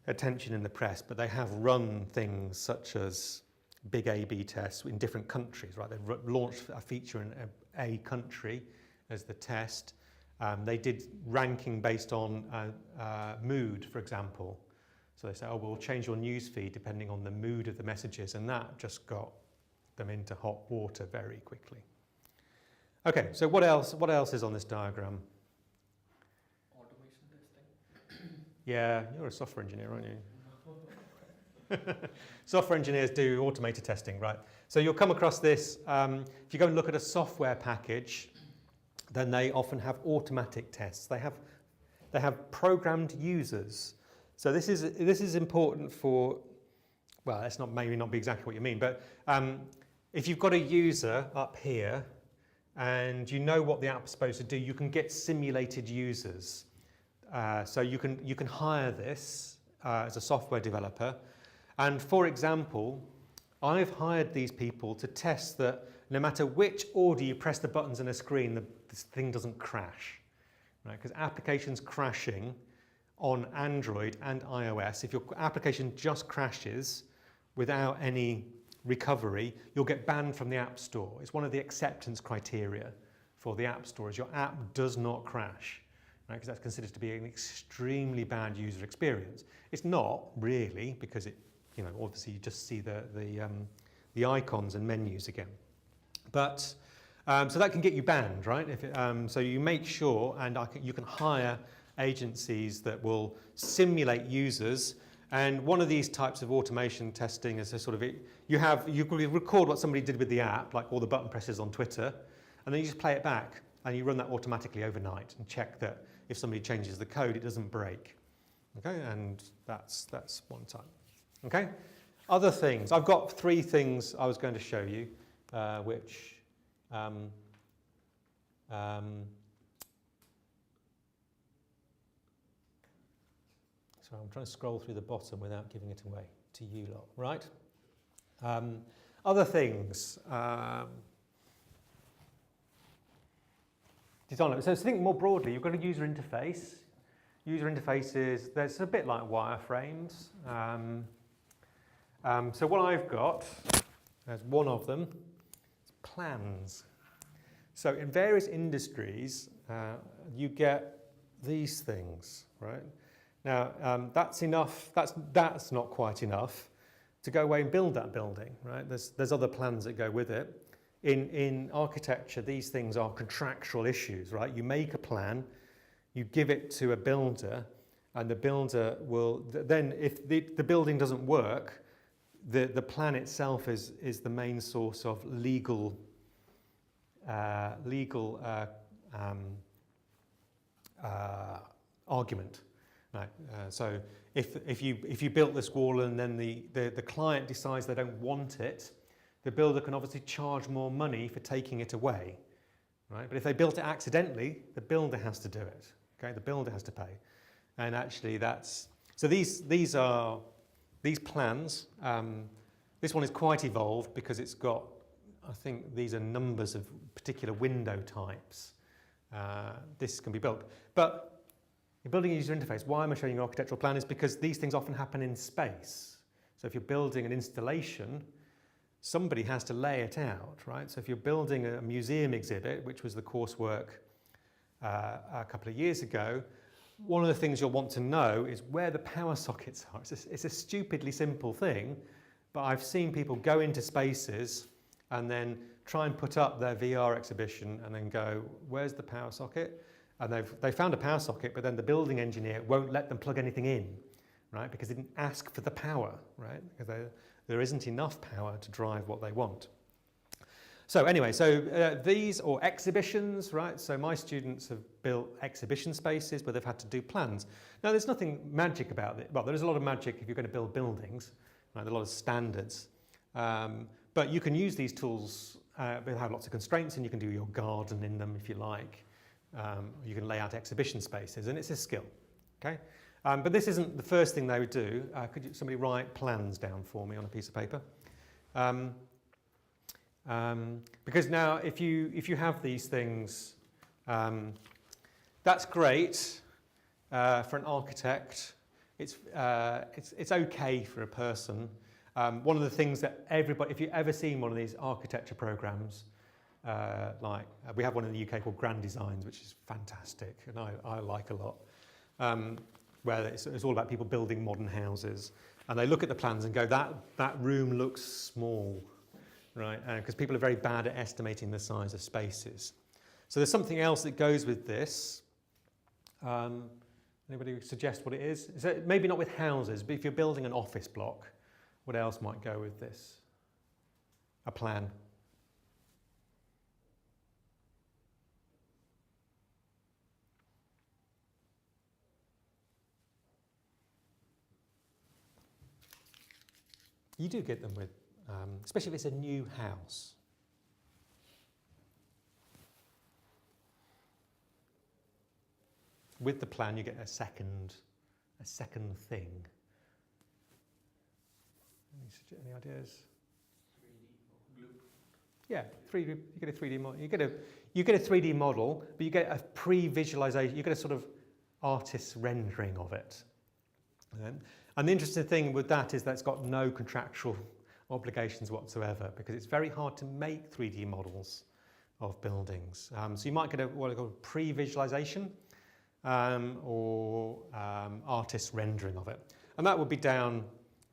attention in the press, but they have run things such as big A/B tests in different countries, right? They've launched a feature in a country as the test. They did ranking based on mood, for example. So they say, oh, we'll change your news feed depending on the mood of the messages, and that just got them into hot water very quickly. Okay, so what else is on this diagram? Automation testing. Yeah, you're a software engineer, aren't you? Software engineers do automated testing, right? So you'll come across this, if you go and look at a software package, then they often have automatic tests. They have programmed users. So this is important for, well, that's not maybe not be exactly what you mean, but if you've got a user up here and you know what the app's supposed to do, you can get simulated users. So you can hire this as a software developer. And for example, I've hired these people to test that no matter which order you press the buttons on a screen, this thing doesn't crash, right? Because applications crashing on Android and iOS, if your application just crashes without any recovery, you'll get banned from the App Store. It's one of the acceptance criteria for the App Store, is your app does not crash, right? Because that's considered to be an extremely bad user experience. It's not really, because it, you know, obviously you just see the icons and menus again. But so that can get you banned, right? So you make sure, and you can hire agencies that will simulate users. And one of these types of automation testing is a sort of you record what somebody did with the app, like all the button presses on Twitter, and then you just play it back, and you run that automatically overnight and check that if somebody changes the code, it doesn't break. Okay, and that's one type. Okay, other things. I've got 3 things I was going to show you, which so I'm trying to scroll through the bottom without giving it away to you lot, right? Other things. Design. So think more broadly. You've got a user interface. User interfaces, there's a bit like wireframes. So what I've got, there's one of them, is plans. So in various industries, you get these things, right? Now, that's enough, that's not quite enough to go away and build that building, right? There's other plans that go with it. In architecture, these things are contractual issues, right? You make a plan, you give it to a builder, and the builder will, then if the building doesn't work, the plan itself is the main source of legal argument. Right. So if you built this wall and then the client decides they don't want it, the builder can obviously charge more money for taking it away, right? But if they built it accidentally, the builder has to do it. Okay, the builder has to pay, and actually that's so. These plans. This one is quite evolved because it's got, I think these are numbers of particular window types. This can be built, but you're building a user interface. Why am I showing you an architectural plan? Is because these things often happen in space. So if you're building an installation, somebody has to lay it out, right? So if you're building a museum exhibit, which was the coursework a couple of years ago, one of the things you'll want to know is where the power sockets are. It's a stupidly simple thing, but I've seen people go into spaces and then try and put up their VR exhibition and then go, where's the power socket? And they found a power socket, but then the building engineer won't let them plug anything in, right? Because they didn't ask for the power, right? Because there isn't enough power to drive what they want. So anyway, these or exhibitions, right? So my students have built exhibition spaces where they've had to do plans. Now there's nothing magic about it. Well, there is a lot of magic if you're going to build buildings, right? There are a lot of standards. But you can use these tools, they'll have lots of constraints and you can do your garden in them if you like. You can lay out exhibition spaces, and it's a skill, okay? But this isn't the first thing they would do. Could somebody write plans down for me on a piece of paper? Because now, if you have these things, that's great for an architect. It's okay for a person. One of the things that everybody, if you've ever seen one of these architecture programs, we have one in the UK called Grand Designs, which is fantastic, and I like a lot, where it's all about people building modern houses, and they look at the plans and go, that room looks small, right? Because people are very bad at estimating the size of spaces. So there's something else that goes with this. Anybody suggest what it is? So maybe not with houses, but if you're building an office block, what else might go with this? A plan. You do get them with, especially if it's a new house. With the plan, you get a second thing. Any ideas? 3D or blue. Yeah, 3D. You get a 3D model. You get a 3D model, but you get a pre-visualization. You get a sort of artist's rendering of it. And the interesting thing with that is that it's got no contractual obligations whatsoever, because it's very hard to make 3D models of buildings. So you might get what I call pre-visualization or artist rendering of it. And that would be down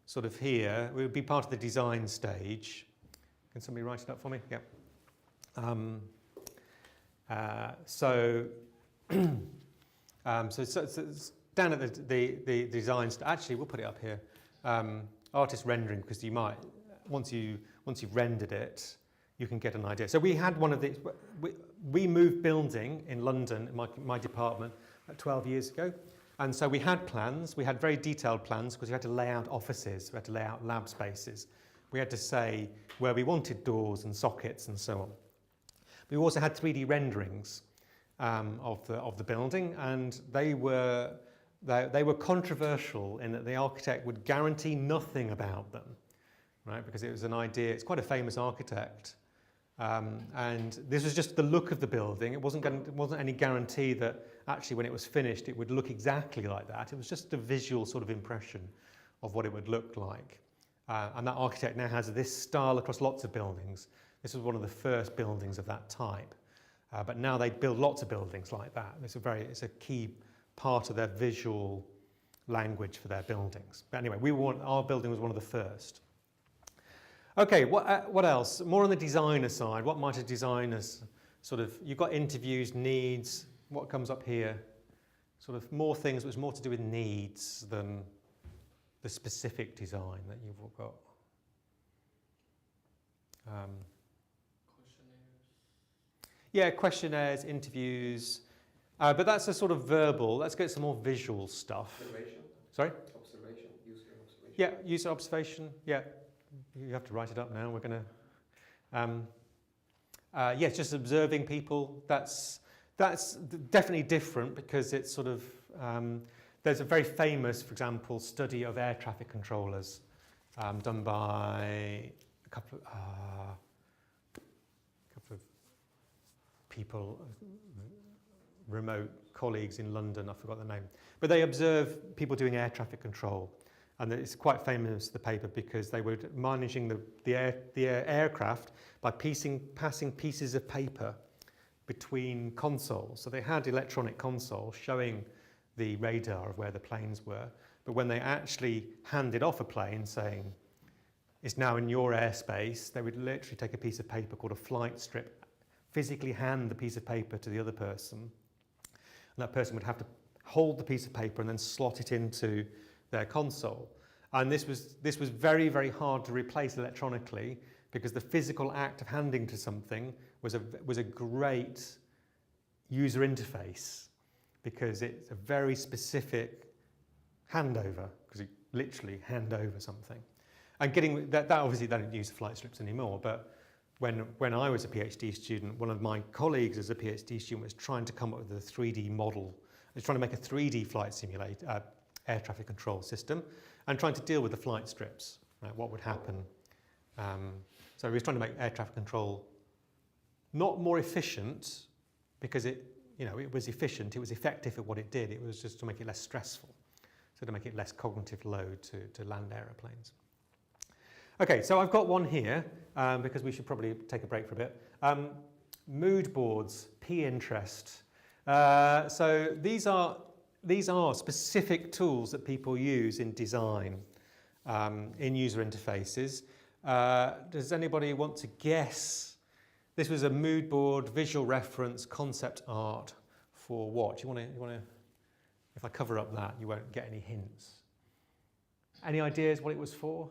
sort of here. It would be part of the design stage. Can somebody write it up for me? Yeah. So it's down at the design stage. Actually, we'll put it up here. Artist rendering, because you might, once you've rendered it, you can get an idea. So we had one of these. We moved building in London, in my department, 12 years ago. And so we had plans, we had very detailed plans, because we had to lay out offices, we had to lay out lab spaces. We had to say where we wanted doors and sockets and so on. We also had 3D renderings of the building, and they were controversial in that the architect would guarantee nothing about them, right? Because it was an idea, it's quite a famous architect. And this was just the look of the building. It wasn't any guarantee that actually when it was finished it would look exactly like that. It was just a visual sort of impression of what it would look like. And that architect now has this style across lots of buildings. This was one of the first buildings of that type. But now they build lots of buildings like that. It's a key part of their visual language for their buildings. But anyway, our building was one of the first. Okay, what else? More on the designer side. What might a designer sort of, you've got interviews, needs, what comes up here? Sort of more things, which more to do with needs than the specific design that you've got. Questionnaires. Yeah, questionnaires, interviews, but that's a sort of verbal. Let's get some more visual stuff. Observation. Sorry? Observation. User observation. Yeah, user observation. Yeah, you have to write it up now. We're going to. Yes, just observing people. That's definitely different, because it's sort of. There's a very famous, for example, study of air traffic controllers done by a couple of people, remote colleagues in London. I forgot the name, but they observe people doing air traffic control. And it's quite famous, the paper, because they were managing the aircraft by passing pieces of paper between consoles. So they had electronic consoles showing the radar of where the planes were. But when they actually handed off a plane saying, it's now in your airspace, they would literally take a piece of paper called a flight strip, physically hand the piece of paper to the other person. And that person would have to hold the piece of paper and then slot it into their console. And this was very, very hard to replace electronically, because the physical act of handing to something was a great user interface, because it's a very specific handover, because you literally hand over something. And getting that obviously they don't use flight strips anymore, but when I was a PhD student, one of my colleagues as a PhD student was trying to come up with a 3D model. He was trying to make a 3D flight simulator, air traffic control system, and trying to deal with the flight strips, right? What would happen? So he was trying to make air traffic control not more efficient, because it was efficient, it was effective at what it did. It was just to make it less stressful, so to make it less cognitive load to land aeroplanes. Okay, so I've got one here, because we should probably take a break for a bit. Mood boards, P-interest. So these are specific tools that people use in design, in user interfaces. Does anybody want to guess? This was a mood board, visual reference, concept art for what? You want to? If I cover up that, you won't get any hints. Any ideas what it was for?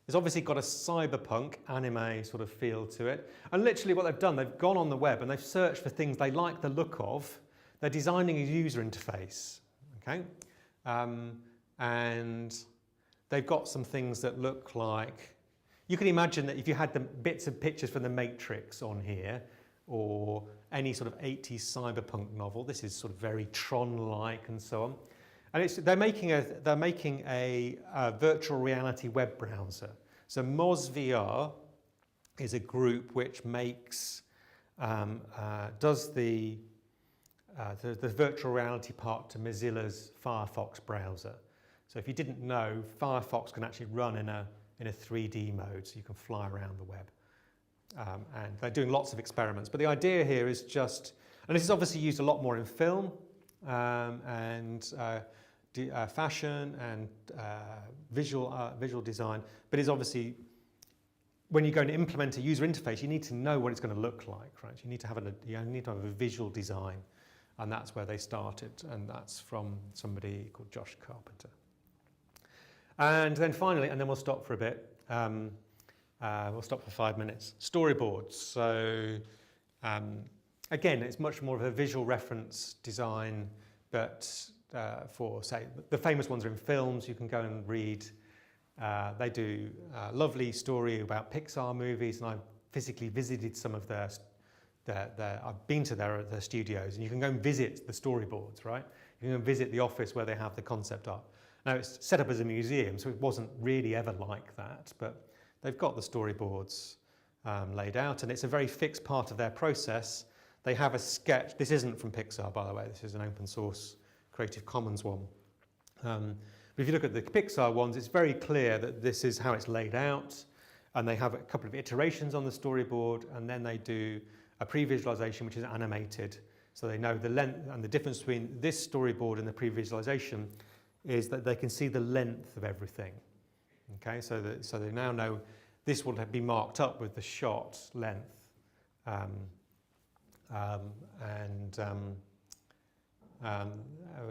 It's obviously got a cyberpunk anime sort of feel to it. And literally what they've done, they've gone on the web and they've searched for things they like the look of. They're designing a user interface, okay? And they've got some things that look like, you can imagine that if you had the bits of pictures from the Matrix on here, or any sort of 80s cyberpunk novel, this is sort of very Tron-like and so on. And they're making a virtual reality web browser. So MozVR is a group which makes does the virtual reality part to Mozilla's Firefox browser. So if you didn't know, Firefox can actually run in a 3D mode, so you can fly around the web. And they're doing lots of experiments. But the idea here is just, and this is obviously used a lot more in film and fashion and visual design, but it's obviously, when you're going to implement a user interface, you need to know what it's going to look like, right? You need to have a visual design, and that's where they started, and that's from somebody called Josh Carpenter. And then finally, and then we'll stop for a bit, we'll stop for 5 minutes, storyboards. So again, it's much more of a visual reference design, but for, say, the famous ones are in films. You can go and read. They do a lovely story about Pixar movies, and I've physically visited some of their I've been to their studios, and you can go and visit the storyboards, right? You can go and visit the office where they have the concept art. Now, it's set up as a museum, so it wasn't really ever like that, but they've got the storyboards laid out, and it's a very fixed part of their process. They have a sketch. This isn't from Pixar, by the way. This is an open source Creative Commons one. But if you look at the Pixar ones, it's very clear that this is how it's laid out, and they have a couple of iterations on the storyboard, and then they do a pre-visualization, which is animated. So they know the length, and the difference between this storyboard and the pre-visualization is that they can see the length of everything. Okay, so they now know this will be marked up with the shot length,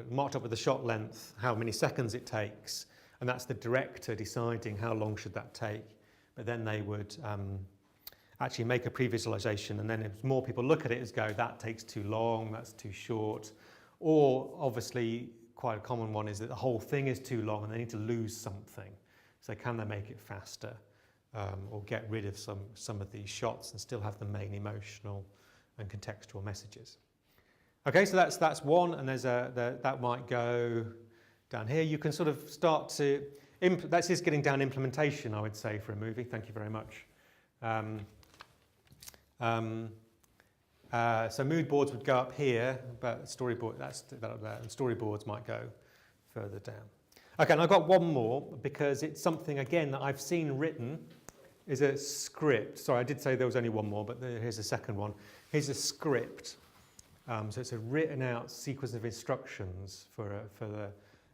marked up with the shot length, how many seconds it takes, and that's the director deciding how long should that take. But then they would actually make a pre-visualization, and then if more people look at it as go, that takes too long, that's too short, or obviously quite a common one is that the whole thing is too long and they need to lose something. So can they make it faster, or get rid of some of these shots and still have the main emotional and contextual messages? Okay, so that's one, and there's that might go down here. You can sort of start to that's just getting down implementation, I would say, for a movie. Thank you very much. So mood boards would go up here, but storyboard that's up there, and storyboards might go further down. Okay, and I've got one more because it's something again that I've seen written. Is a script. Sorry, I did say there was only one more, but here's a second one. Here's a script. So it's a written out sequence of instructions for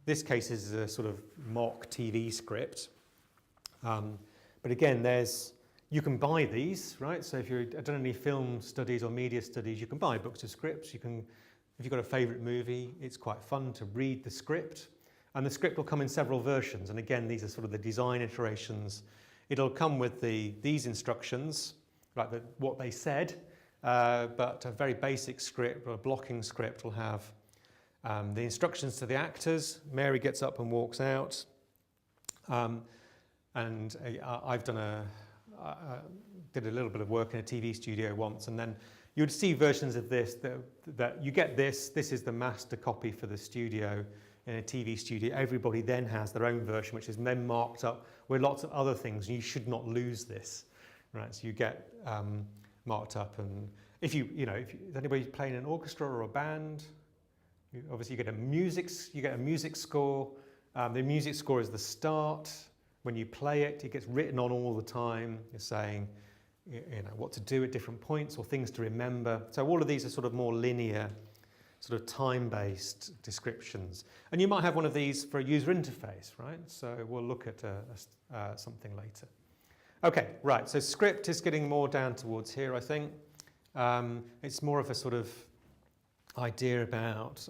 this case is a sort of mock TV script. But again, you can buy these, right? So if you've done any film studies or media studies, you can buy books of scripts. You can, if you've got a favourite movie, it's quite fun to read the script. And the script will come in several versions. And again, these are sort of the design iterations. It'll come with these instructions, like what they said, but a very basic script or a blocking script will have the instructions to the actors. Mary gets up and walks out. And I've done did a little bit of work in a TV studio once, and then you'd see versions of this that you get this is the master copy for the studio in a TV studio. Everybody then has their own version, which is then marked up with lots of other things. You should not lose this, right? So you get marked up, and if anybody playing an orchestra or a band, obviously you get a music score. The music score is the start. When you play it, it gets written on all the time. You're saying, what to do at different points or things to remember. So all of these are sort of more linear, sort of time-based descriptions. And you might have one of these for a user interface, right? So we'll look at something later. Okay, right, so script is getting more down towards here, I think. It's more of a sort of idea about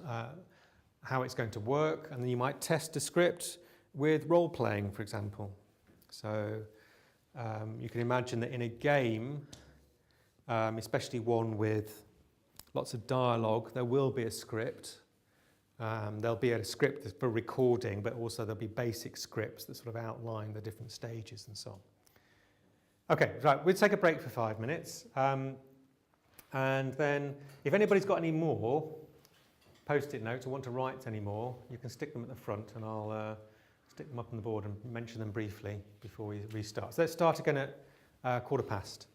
how it's going to work, and then you might test a script with role-playing, for example. So you can imagine that in a game, especially one with lots of dialogue, there will be a script. There'll be a script that's for recording, but also there'll be basic scripts that sort of outline the different stages and so on. Okay, right, we'll take a break for 5 minutes. And then if anybody's got any more post-it notes or want to write any more, you can stick them at the front and I'll stick them up on the board and mention them briefly before we restart. So let's start again at 1:15.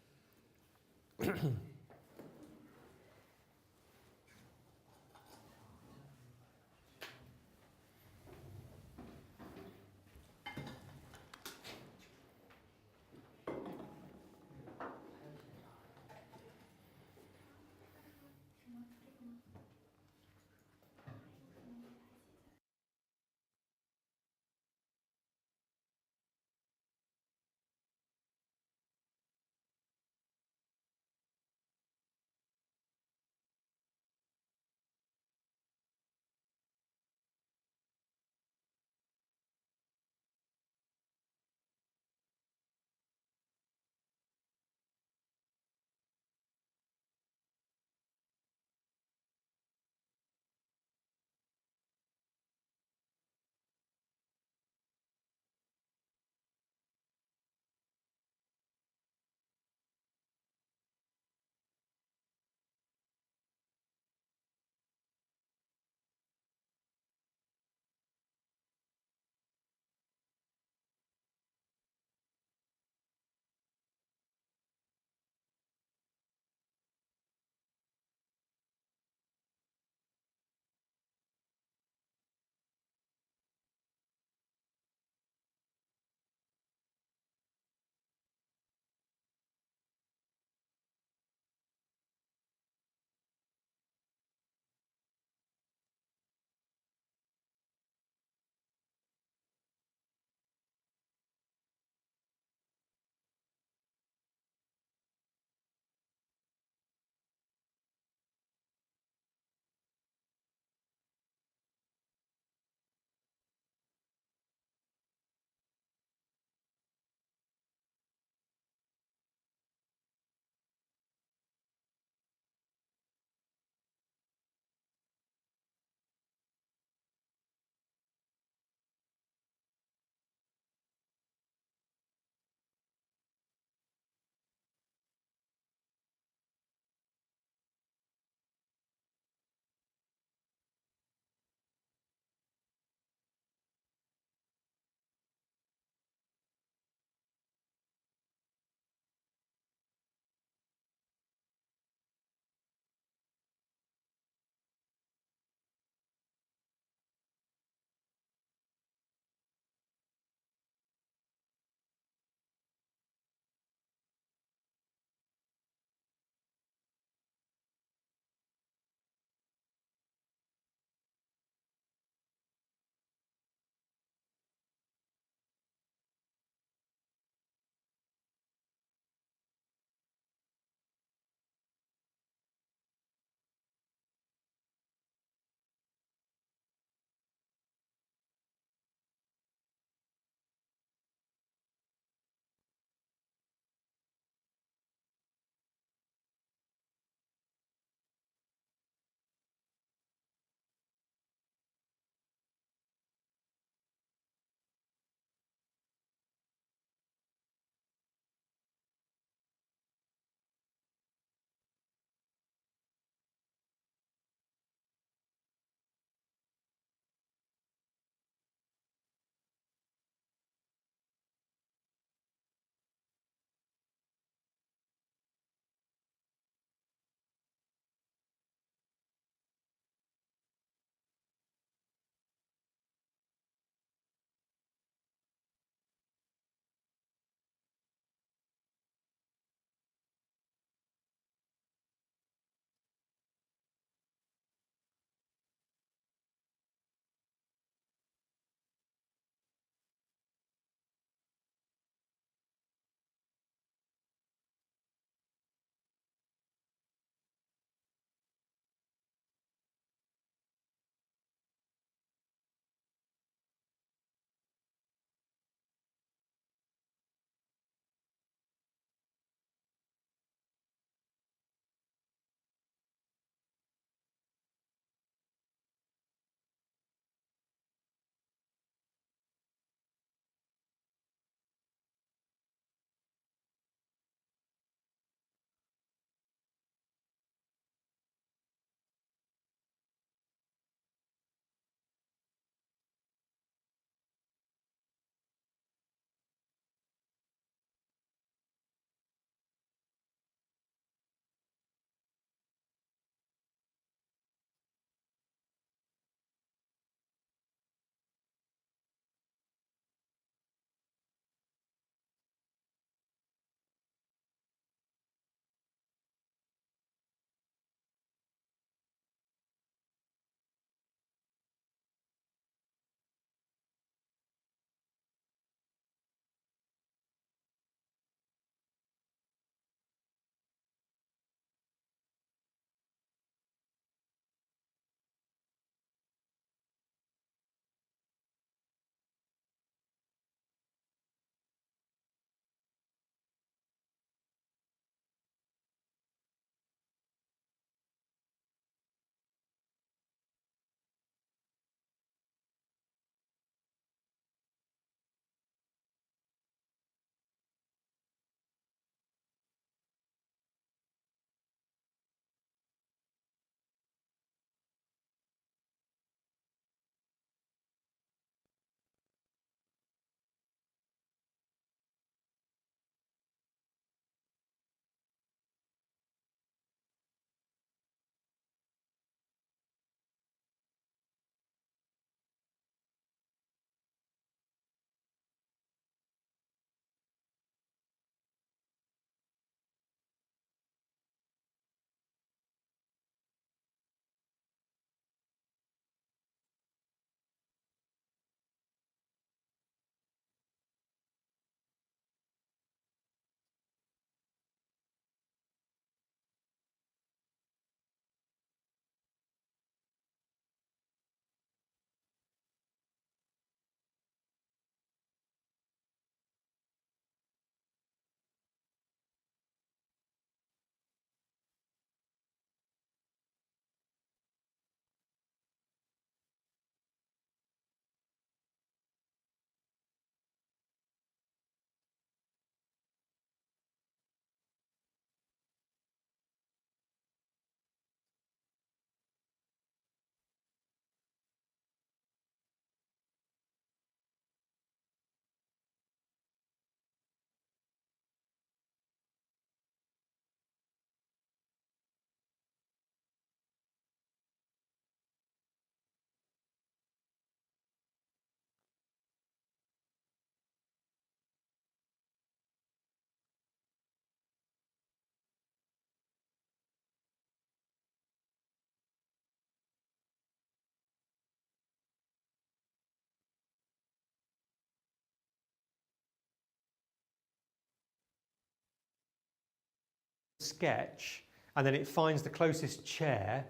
sketch, and then it finds the closest chair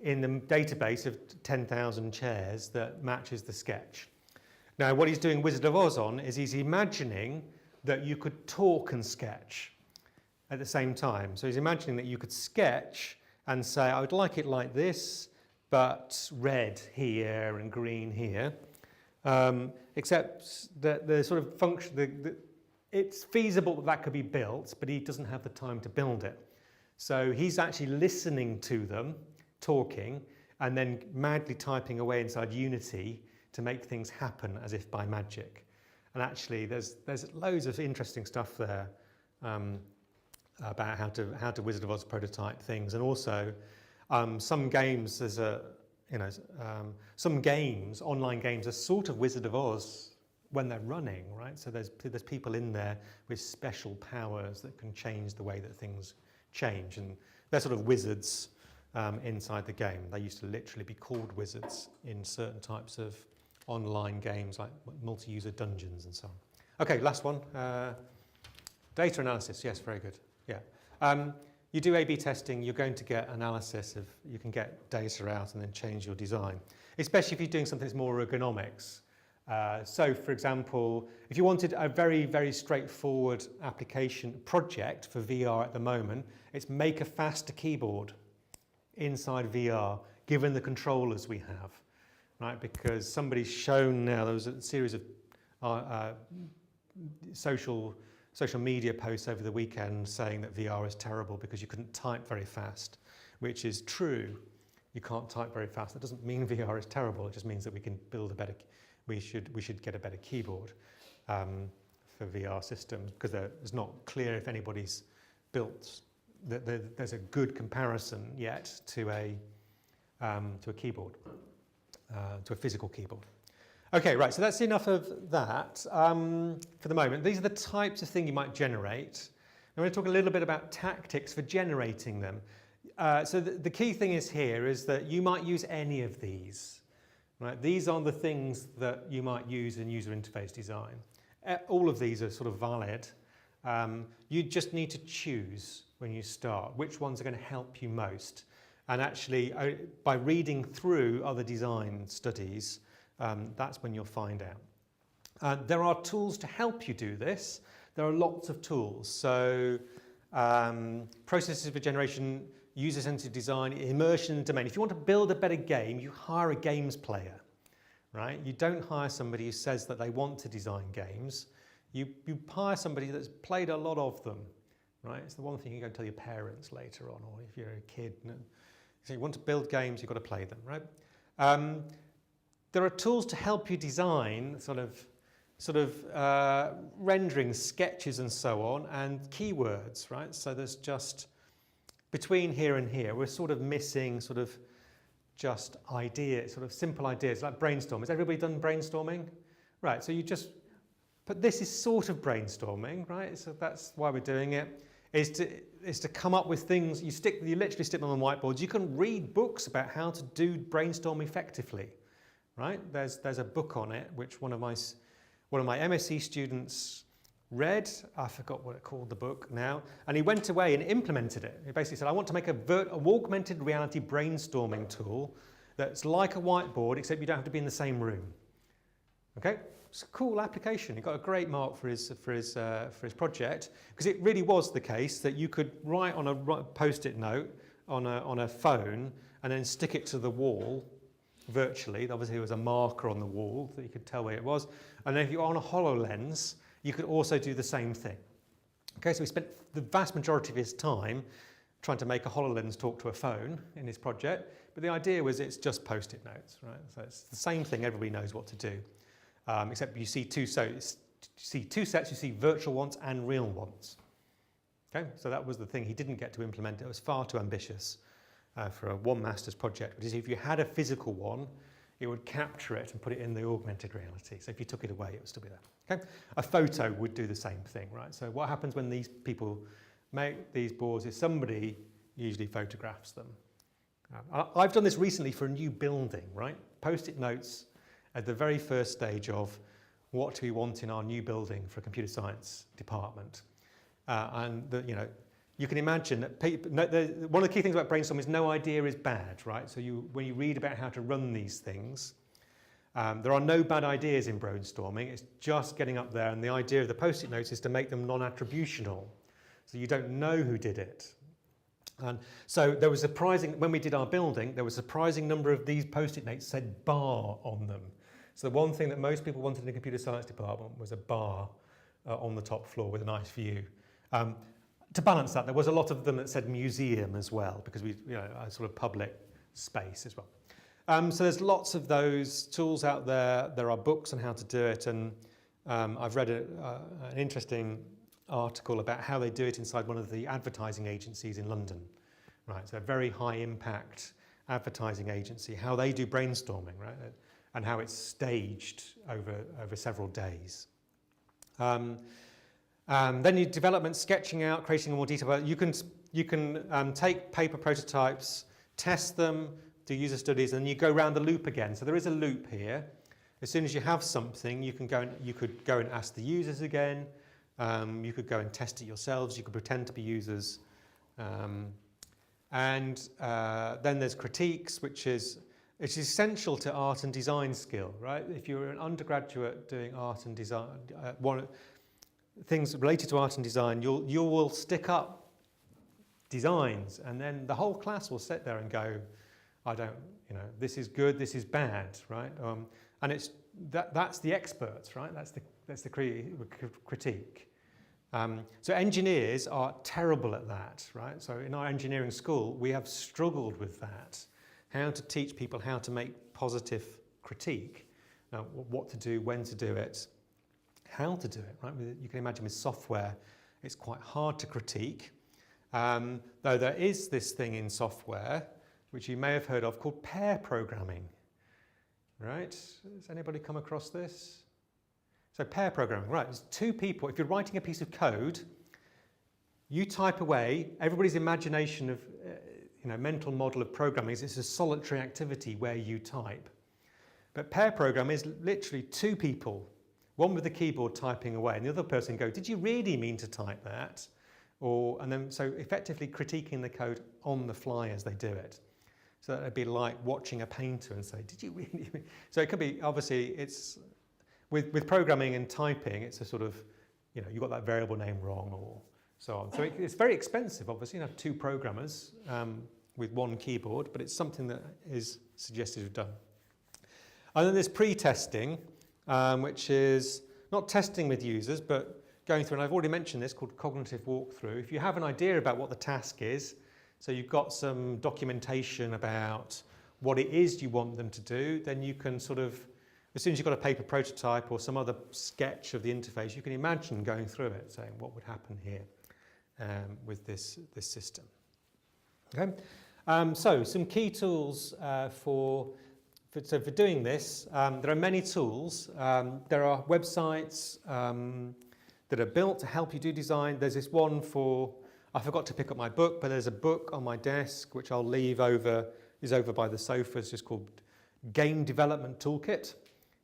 in the database of 10,000 chairs that matches the sketch. Now, what he's doing Wizard of Oz on is he's imagining that you could talk and sketch at the same time. So he's imagining that you could sketch and say, I would like it like this, but red here and green here. Except that the sort of function, it's feasible that could be built, but he doesn't have the time to build it. So he's actually listening to them, talking, and then madly typing away inside Unity to make things happen as if by magic. And actually, there's loads of interesting stuff there about how to Wizard of Oz prototype things, and also some games. Some games, online games, are sort of Wizard of Oz when they're running, right? So there's people in there with special powers that can change the way that things change, and they're sort of wizards inside the game. They used to literally be called wizards in certain types of online games like multi-user dungeons and so on. Okay, last one. Data analysis. Yes, very good. Yeah. You do A/B testing, you're going to get analysis of, you can get data out and then change your design, especially if you're doing something that's more ergonomics. So, for example, if you wanted a very, very straightforward application project for VR at the moment, it's make a faster keyboard inside VR, given the controllers we have, right? Because somebody's shown now, there was a series of social media posts over the weekend saying that VR is terrible because you couldn't type very fast, which is true. You can't type very fast. That doesn't mean VR is terrible. It just means that we can build a better, we should get a better keyboard for VR systems, because it's not clear if anybody's built that there's a good comparison yet to a keyboard, to a physical keyboard. Okay, right, so that's enough of that for the moment. These are the types of thing you might generate. I'm going to talk a little bit about tactics for generating them. So the key thing is that you might use any of these. Right? These are the things that you might use in user interface design. All of these are sort of valid. You just need to choose when you start which ones are going to help you most. And actually, by reading through other design studies, that's when you'll find out. There are tools to help you do this. There are lots of tools. So processes for generation, user-centered design, immersion and domain. If you want to build a better game, you hire a games player, right? You don't hire somebody who says that they want to design games. You hire somebody that's played a lot of them, right? It's the one thing you can go tell your parents later on, or if you're a kid. So you want to build games, you've got to play them, right? There are tools to help you design sort of rendering sketches and so on, and keywords, right? So there's just, between here and here, we're sort of missing sort of just ideas, sort of simple ideas, like brainstorm. Has everybody done brainstorming? Right, so you just, but this is sort of brainstorming, right? So that's why we're doing it, is to come up with things. You literally stick them on whiteboards. You can read books about how to do brainstorm effectively. Right? There's a book on it which one of my MSc students read. I forgot what it called, the book now, and he went away and implemented it. He basically said, I want to make an augmented reality brainstorming tool that's like a whiteboard, except you don't have to be in the same room. Okay, it's a cool application. He got a great mark for his project, because it really was the case that you could write on a post-it note on a phone and then stick it to the wall. Virtually, obviously there was a marker on the wall that you could tell where it was, and then if you're on a HoloLens, you could also do the same thing. Okay, so he spent the vast majority of his time trying to make a HoloLens talk to a phone in his project, but the idea was it's just post-it notes, right? So it's the same thing, everybody knows what to do, except you see two sets, you see virtual ones and real ones. Okay, so that was the thing he didn't get to implement. It was far too ambitious. For a one master's project, which is if you had a physical one, it would capture it and put it in the augmented reality. So if you took it away, it would still be there. Okay? A photo would do the same thing, right? So what happens when these people make these boards is somebody usually photographs them. I've done this recently for a new building, right? Post-it notes at the very first stage of what do we want in our new building for a computer science department. you can imagine that one of the key things about brainstorming is no idea is bad, right? So when you read about how to run these things, there are no bad ideas in brainstorming. It's just getting up there, and the idea of the post-it notes is to make them non-attributional, so you don't know who did it. And so there was when we did our building, there was a surprising number of these post-it notes said bar on them. So the one thing that most people wanted in the computer science department was a bar on the top floor with a nice view. To balance that, there was a lot of them that said museum as well, because a sort of public space as well. So there's lots of those tools out there. There are books on how to do it, and I've read an interesting article about how they do it inside one of the advertising agencies in London. Right, so a very high impact advertising agency, how they do brainstorming, right, and how it's staged over several days. Then your development, sketching out, creating a more detailed. You can take paper prototypes, test them, do user studies, and you go around the loop again. So there is a loop here. As soon as you have something, you could go and ask the users again. You could go and test it yourselves. You could pretend to be users. Then there's critiques, which is essential to art and design skill, right? If you're an undergraduate doing art and design, things related to art and design, you will stick up designs, and then the whole class will sit there and go, this is good, this is bad, right? And that's the experts, right? That's the critique. So engineers are terrible at that, right? So in our engineering school, we have struggled with that. How to teach people how to make positive critique, what to do, when to do it, how to do it, right? You can imagine with software, it's quite hard to critique, though there is this thing in software, which you may have heard of, called pair programming, right? Has anybody come across this? So pair programming, right, there's two people. If you're writing a piece of code, you type away, everybody's imagination of, mental model of programming is it's a solitary activity where you type. But pair programming is literally two people, one with the keyboard typing away, and the other person go, did you really mean to type that? So effectively critiquing the code on the fly as they do it. So it'd be like watching a painter and say, did you really? So it could be, obviously, it's, with programming and typing, it's a sort of, you got that variable name wrong or so on. So it's very expensive, obviously, you have two programmers with one keyboard, but it's something that is suggested to be done. And then there's pre-testing, which is not testing with users, but going through, and I've already mentioned this, called cognitive walkthrough. If you have an idea about what the task is, so you've got some documentation about what it is you want them to do, then you can sort of, as soon as you've got a paper prototype or some other sketch of the interface, you can imagine going through it, saying what would happen here with this system. Okay, so some key tools for doing this. There are many tools. There are websites that are built to help you do design. There's this one I forgot to pick up my book, but there's a book on my desk which I'll leave over by the sofa. It's just called Game Development Toolkit,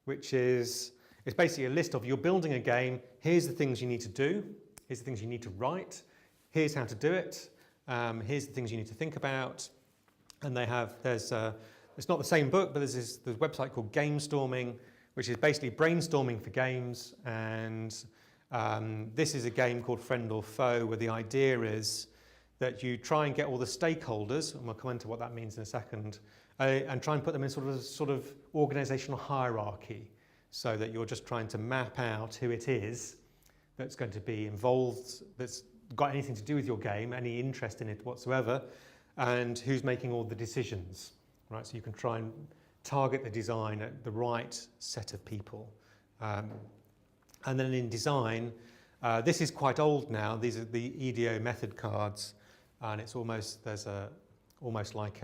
which is it's basically a list of, you're building a game, here's the things you need to do, here's the things you need to write, here's how to do it, here's the things you need to think about. And it's not the same book, but there's this website called Gamestorming, which is basically brainstorming for games. And this is a game called Friend or Foe, where the idea is that you try and get all the stakeholders, and we'll come into what that means in a second, and try and put them in sort of organizational hierarchy, so that you're just trying to map out who it is that's going to be involved, that's got anything to do with your game, any interest in it whatsoever, and who's making all the decisions, right? So you can try and target the design at the right set of people. And then in design, this is quite old now. These are the EDO method cards, and it's almost like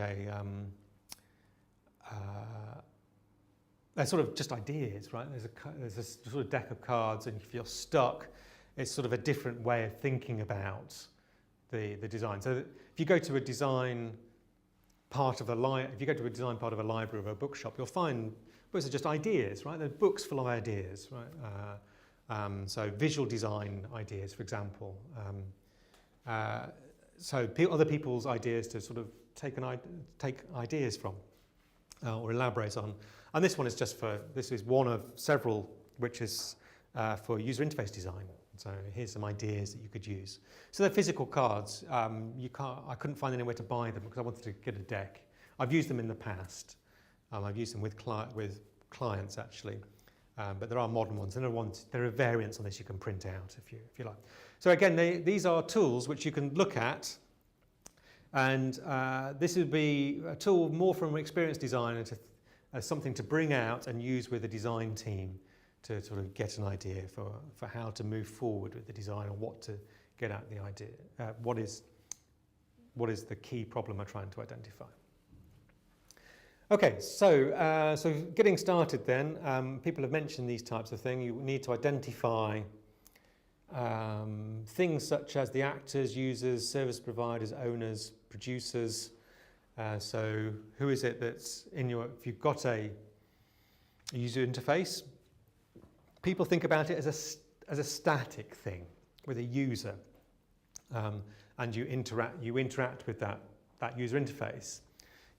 they're sort of just ideas, right? There's a sort of deck of cards, and if you're stuck, it's sort of a different way of thinking about the design. So if you go to a design part of a library or a bookshop, you'll find those are just ideas, right? They're books full of ideas, right? So visual design ideas, for example. other people's ideas to sort of take ideas from or elaborate on. And this one is this is one of several which is for user interface design. So here's some ideas that you could use. So they're physical cards. I couldn't find anywhere to buy them because I wanted to get a deck. I've used them in the past. I've used them with clients actually. But there are modern ones, and there are variants on this you can print out if you like. So again, these are tools which you can look at, and this would be a tool more from an experienced designer as something to bring out and use with the design team to sort of get an idea for how to move forward with the design, or what to get at the idea. What is the key problem we're trying to identify? Okay, so getting started then, people have mentioned these types of things. You need to identify things such as the actors, users, service providers, owners, producers. So who is it that's if you've got a user interface, people think about it as a static thing with a user, and you interact with that user interface.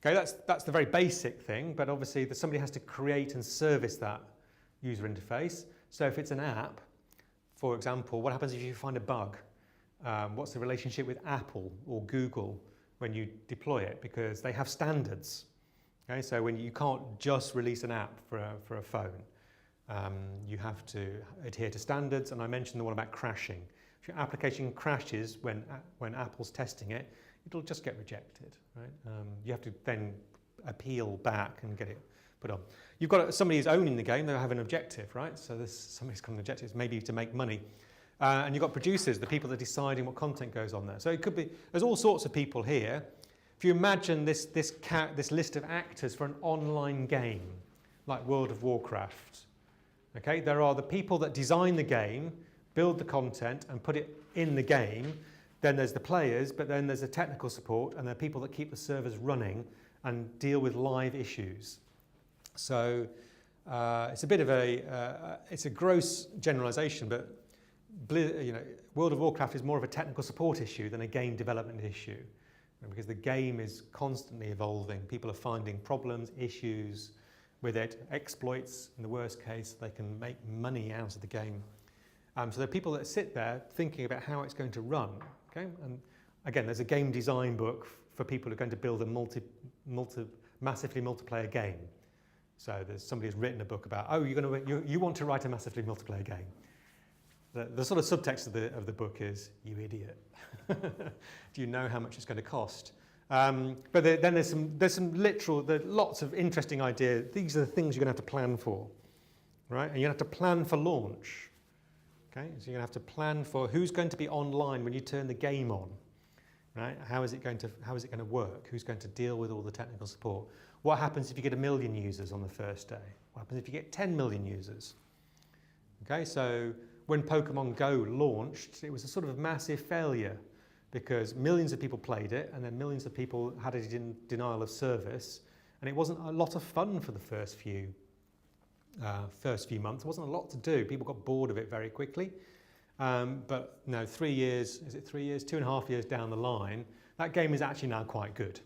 Okay, that's the very basic thing, but obviously somebody has to create and service that user interface. So if it's an app, for example, what happens if you find a bug? What's the relationship with Apple or Google when you deploy it? Because they have standards. Okay, so when you can't just release an app for a phone, you have to adhere to standards. And I mentioned the one about crashing. If your application crashes when Apple's testing it, it'll just get rejected, right? You have to then appeal back and get it put on. You've got somebody who's owning the game, they'll have an objective, right? So somebody's got an objective, maybe to make money. And you've got producers, the people that are deciding what content goes on there. So it could be, there's all sorts of people here. If you imagine this list of actors for an online game, like World of Warcraft, okay? There are the people that design the game, build the content and put it in the game. Then there's the players, but then there's the technical support, and there are people that keep the servers running and deal with live issues. So it's a bit of it's a gross generalization, but World of Warcraft is more of a technical support issue than a game development issue, because the game is constantly evolving. People are finding problems, issues with it, exploits in the worst case. They can make money out of the game. So there are people that sit there thinking about how it's going to run. Okay, and again, there's a game design book for people who are going to build a massively multiplayer game. So there's somebody who's written a book about, you want to write a massively multiplayer game. The sort of subtext of the book is, you idiot. Do you know how much it's going to cost? But then there's lots of interesting ideas. These are the things you're going to have to plan for, right? And you have to plan for launch. Okay, so you're going to have to plan for who's going to be online when you turn the game on, right? How is it going to work? Who's going to deal with all the technical support? What happens if you get 1 million users on the first day? What happens if you get 10 million users? Okay, so when Pokemon Go launched, it was a sort of massive failure because millions of people played it, and then millions of people had it in denial of service, and it wasn't a lot of fun for the first few months. There wasn't a lot to do. People got bored of it very quickly. But no, 3 years, is it 3 years, 2.5 years down the line, that game is actually now quite good.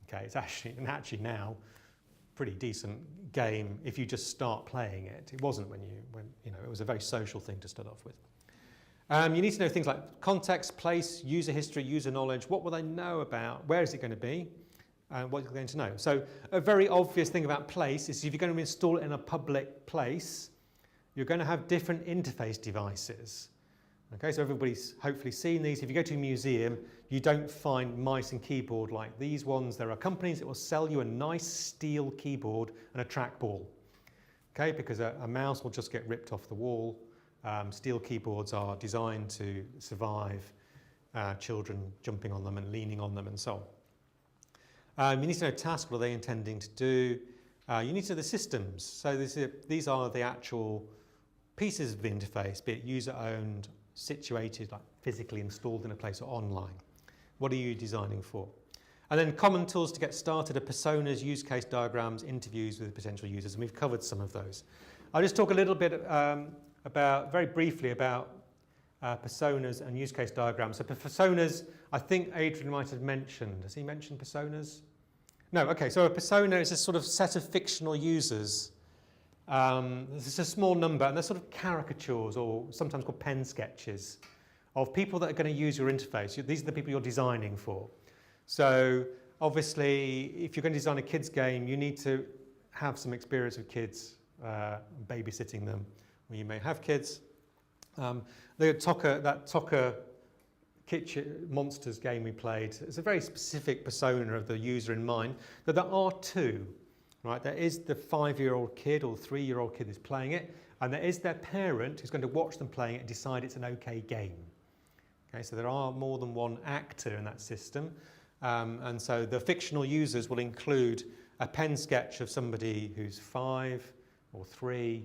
Okay, it's actually now pretty decent game if you just start playing it. It wasn't when it was a very social thing to start off with. You need to know things like context, place, user history, user knowledge. What will they know about? Where is it going to be? And what you're going to know. So a very obvious thing about place is if you're going to install it in a public place, you're going to have different interface devices. Okay, so everybody's hopefully seen these. If you go to a museum, you don't find mice and keyboard like these ones. There are companies that will sell you a nice steel keyboard and a trackball. Okay, because a mouse will just get ripped off the wall. Steel keyboards are designed to survive children jumping on them and leaning on them and so on. You need to know task, what are they intending to do. You need to know the systems. So these are the actual pieces of the interface, be it user-owned, situated, like physically installed in a place or online. What are you designing for? And then common tools to get started are personas, use case diagrams, interviews with potential users, and we've covered some of those. I'll just talk a little bit very briefly about personas and use case diagrams. So personas I think Adrian might have mentioned, has he mentioned personas? No, okay, so a persona is a sort of set of fictional users. This is a small number, and they're sort of caricatures, or sometimes called pen sketches, of people that are going to use your interface. These are the people you're designing for. So obviously, if you're going to design a kids game, you need to have some experience with kids, babysitting them, or you may have kids. That Tocker Kitchen Monsters game we played, it's a very specific persona of the user in mind. But there are two, right? There is the 5-year-old kid or 3-year-old kid who's playing it, and there is their parent who's going to watch them playing it and decide it's an okay game. Okay, so there are more than one actor in that system, and so the fictional users will include a pen sketch of somebody who's 5 or 3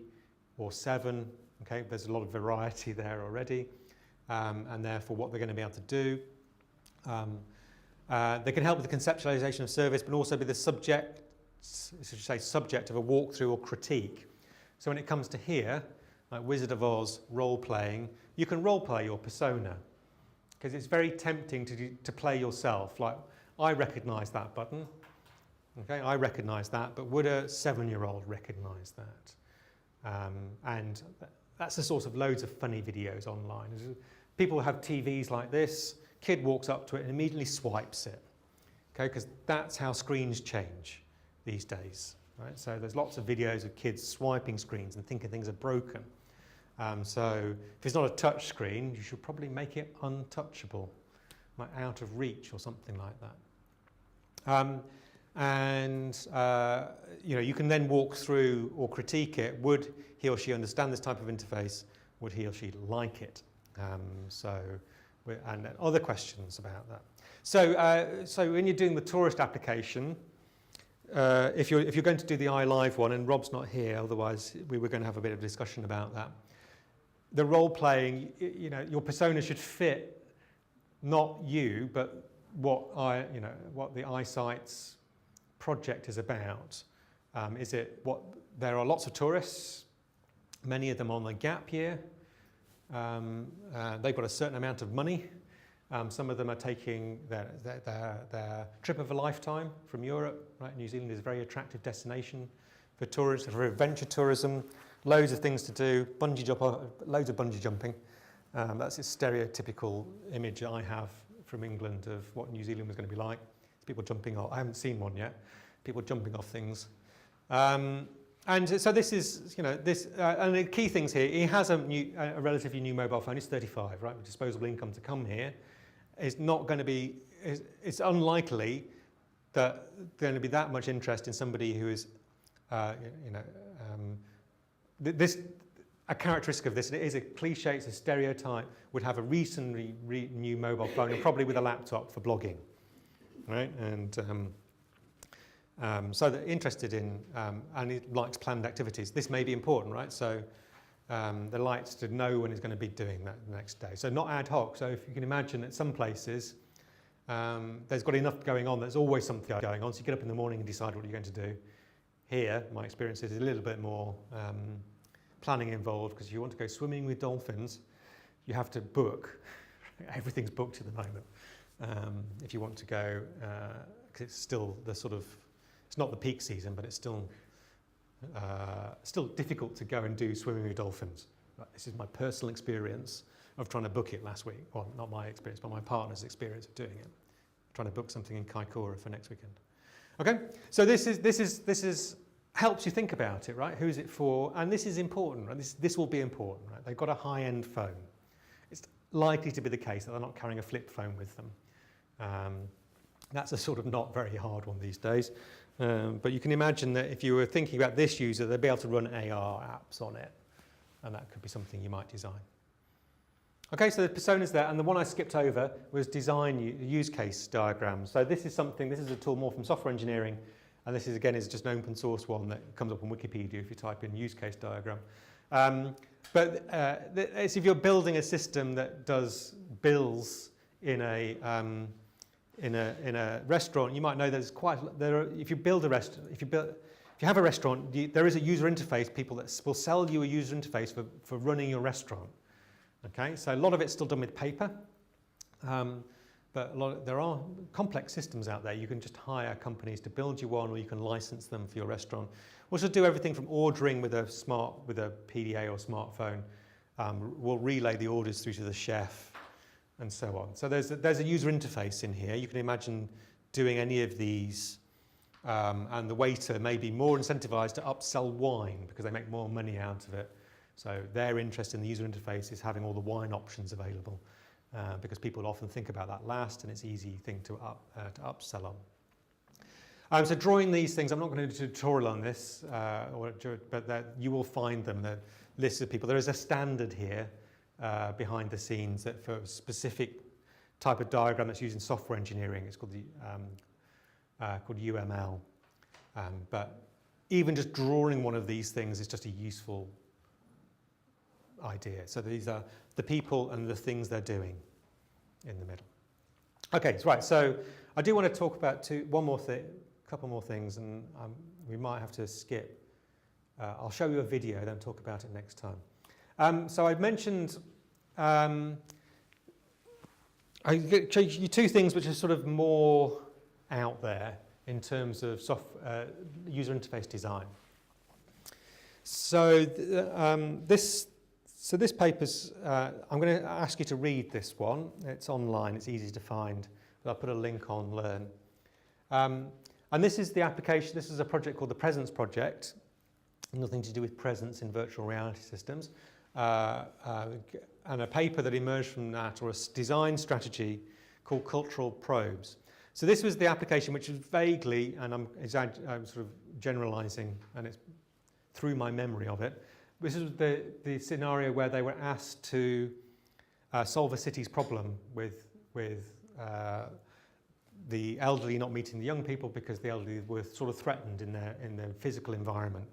or 7. Okay, there's a lot of variety there already. And therefore what they're going to be able to do. They can help with the conceptualization of service, but also be the subject of a walkthrough or critique. So when it comes to here, like Wizard of Oz role-playing, you can role-play your persona, because it's very tempting to play yourself. Like, I recognise that button, okay, I recognise that, but would a 7-year-old recognise that? And that's the source of loads of funny videos online. People have TVs like this, kid walks up to it and immediately swipes it, okay, because that's how screens change these days, right? So there's lots of videos of kids swiping screens and thinking things are broken. So if it's not a touch screen, you should probably make it untouchable, like out of reach or something like that. You can then walk through or critique it. Would he or she understand this type of interface? Would he or she like it? And other questions about that. So when you're doing the tourist application, if you're going to do the iLive one, and Rob's not here, otherwise we were going to have a bit of discussion about that. The role playing, your persona should fit not you, but what the iSites project is about. There are lots of tourists, many of them on the gap year. They've got a certain amount of money. Some of them are taking their trip of a lifetime from Europe. Right? New Zealand is a very attractive destination for tourists, for adventure tourism. Loads of things to do. Loads of bungee jumping. That's a stereotypical image I have from England of what New Zealand was going to be like. It's people jumping off. I haven't seen one yet. People jumping off things. And so this is, and the key things here, he has a relatively new mobile phone. He's 35, right, with disposable income to come here. It's not going to be, it's unlikely that there's going to be that much interest in somebody who is, a characteristic of this, and it is a cliche, it's a stereotype, would have a recently new mobile phone and probably with a laptop for blogging, right? And so they're interested in, and he likes planned activities. This may be important, right? So they likes to know when he's going to be doing that the next day. So not ad hoc. So if you can imagine at some places, there's got enough going on, there's always something going on. So you get up in the morning and decide what you're going to do. Here, my experience is a little bit more planning involved, because if you want to go swimming with dolphins, you have to book. Everything's booked at the moment. If you want to go, because it's still the sort of, it's not the peak season, but it's still difficult to go and do swimming with dolphins. This is my personal experience of trying to book it last week. Well, not my experience, but my partner's experience of doing it. Trying to book something in Kaikoura for next weekend. Okay, so this is helps you think about it, right? Who's it for? And this is important, right? This will be important, right? They've got a high-end phone. It's likely to be the case that they're not carrying a flip phone with them. That's a sort of not very hard one these days. But you can imagine that if you were thinking about this user, they'd be able to run AR apps on it. And that could be something you might design. Okay, so the personas there, and the one I skipped over was design use case diagrams. So this is a tool more from software engineering, and this is just an open source one that comes up on Wikipedia if you type in use case diagram. It's if you're building a system that does bills in a restaurant, you might know there's if you have a restaurant, there is a user interface, people that will sell you a user interface for running your restaurant. Okay, so a lot of it's still done with paper. But there are complex systems out there. You can just hire companies to build you one, or you can license them for your restaurant. We'll just do everything from ordering with a PDA or smartphone. We'll relay the orders through to the chef, and so on. So there's a user interface in here. You can imagine doing any of these, and the waiter may be more incentivized to upsell wine because they make more money out of it. So their interest in the user interface is having all the wine options available, because people often think about that last, and it's an easy thing to upsell on. So drawing these things, I'm not going to do a tutorial on this, but you will find them, the list of people. There is a standard here behind the scenes that for a specific type of diagram that's used in software engineering. It's called called UML. But even just drawing one of these things is just a useful idea. So these are the people and the things they're doing in the middle. Okay, right. So I do want to talk about couple more things, and we might have to skip. I'll show you a video, then talk about it next time. So I've mentioned I show you two things which are sort of more out there in terms of user interface design. So this paper's, I'm going to ask you to read this one. It's online, it's easy to find, but I'll put a link on Learn. And this is the application. This is a project called the Presence Project. Nothing to do with presence in virtual reality systems. And a paper that emerged from that, or a design strategy called Cultural Probes. So this was the application which is vaguely, and I'm sort of generalizing, and it's through my memory of it. This is the scenario where they were asked to solve a city's problem with the elderly not meeting the young people because the elderly were sort of threatened in their physical environment.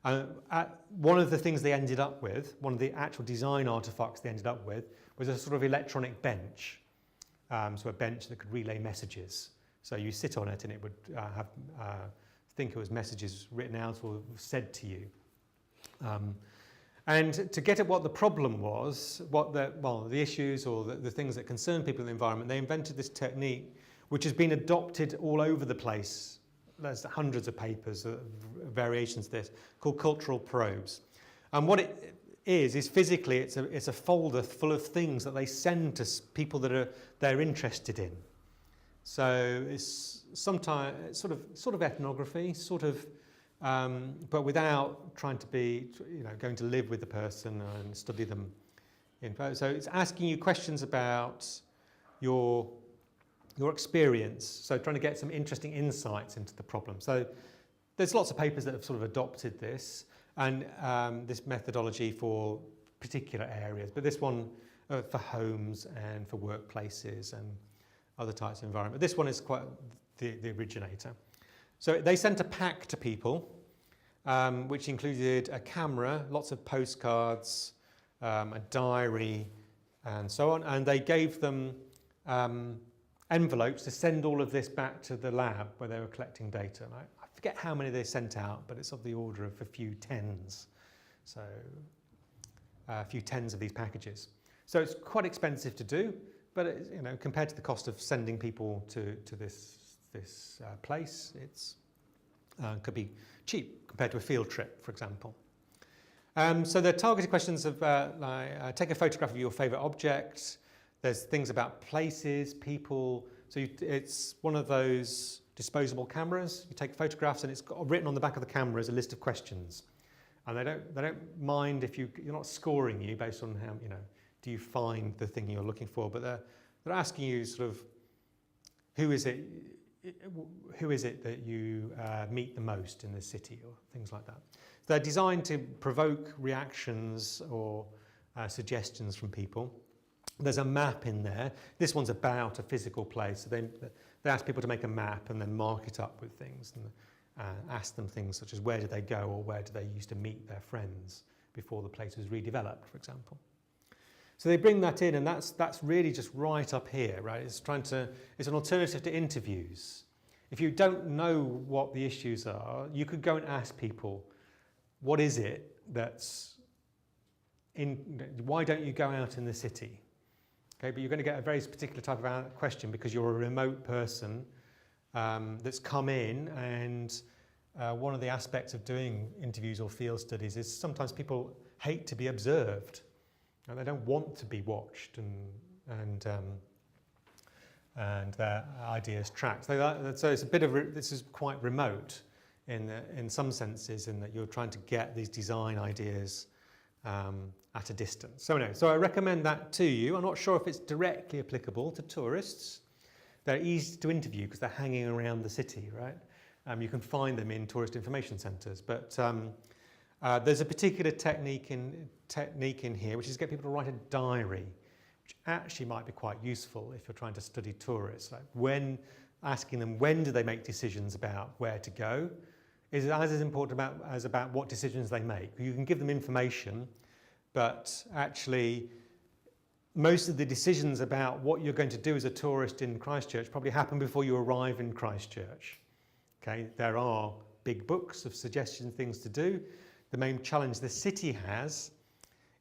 One of the things they ended up with, one of the actual design artifacts they ended up with, was a sort of electronic bench. So a bench that could relay messages. So you sit on it and it would think it was messages written out or said to you. And to get at what the problem was, the issues or the things that concern people in the environment, they invented this technique which has been adopted all over the place. There's hundreds of papers, variations of this, called cultural probes. And what it is physically it's a folder full of things that they send to people that they're interested in. So it's sometimes sort of ethnography, but without trying to be, going to live with the person and study them. So it's asking you questions about your experience, so trying to get some interesting insights into the problem. So there's lots of papers that have sort of adopted this and this methodology for particular areas, but this one for homes and for workplaces and other types of environment. This one is quite the originator. So they sent a pack to people, which included a camera, lots of postcards, a diary, and so on, and they gave them envelopes to send all of this back to the lab where they were collecting data. And I forget how many they sent out, but it's of the order of a few tens. So a few tens of these packages. So it's quite expensive to do, but it, compared to the cost of sending people to this place, it's could be cheap compared to a field trip, for example. So the targeted questions of take a photograph of your favourite object. There's things about places, people. So it's one of those disposable cameras. You take photographs, and it's got written on the back of the camera is a list of questions, and they don't mind if you're not scoring you based on how do you find the thing you're looking for, but they're asking you sort of who is it that you meet the most in the city or things like that. They're designed to provoke reactions or suggestions from people. There's a map in there. This one's about a physical place. So they ask people to make a map and then mark it up with things and ask them things such as where did they go or where do they used to meet their friends before the place was redeveloped, for example. So they bring that in, and that's really just right up here, right? It's an alternative to interviews. If you don't know what the issues are, you could go and ask people, what is it why don't you go out in the city? Okay, but you're going to get a very particular type of question because you're a remote person that's come in, and one of the aspects of doing interviews or field studies is sometimes people hate to be observed, and they don't want to be watched and their ideas tracked. So it's a bit of this is quite remote in some senses, in that you're trying to get these design ideas at a distance. So anyway, so I recommend that to you. I'm not sure if it's directly applicable to tourists. They're easy to interview because they're hanging around the city, right? You can find them in tourist information centres, but there's a particular technique in here, which is to get people to write a diary, which actually might be quite useful if you're trying to study tourists. Like asking them when do they make decisions about where to go is as important as about what decisions they make. You can give them information, but actually most of the decisions about what you're going to do as a tourist in Christchurch probably happen before you arrive in Christchurch. Okay, there are big books of suggestions, things to do. The main challenge the city has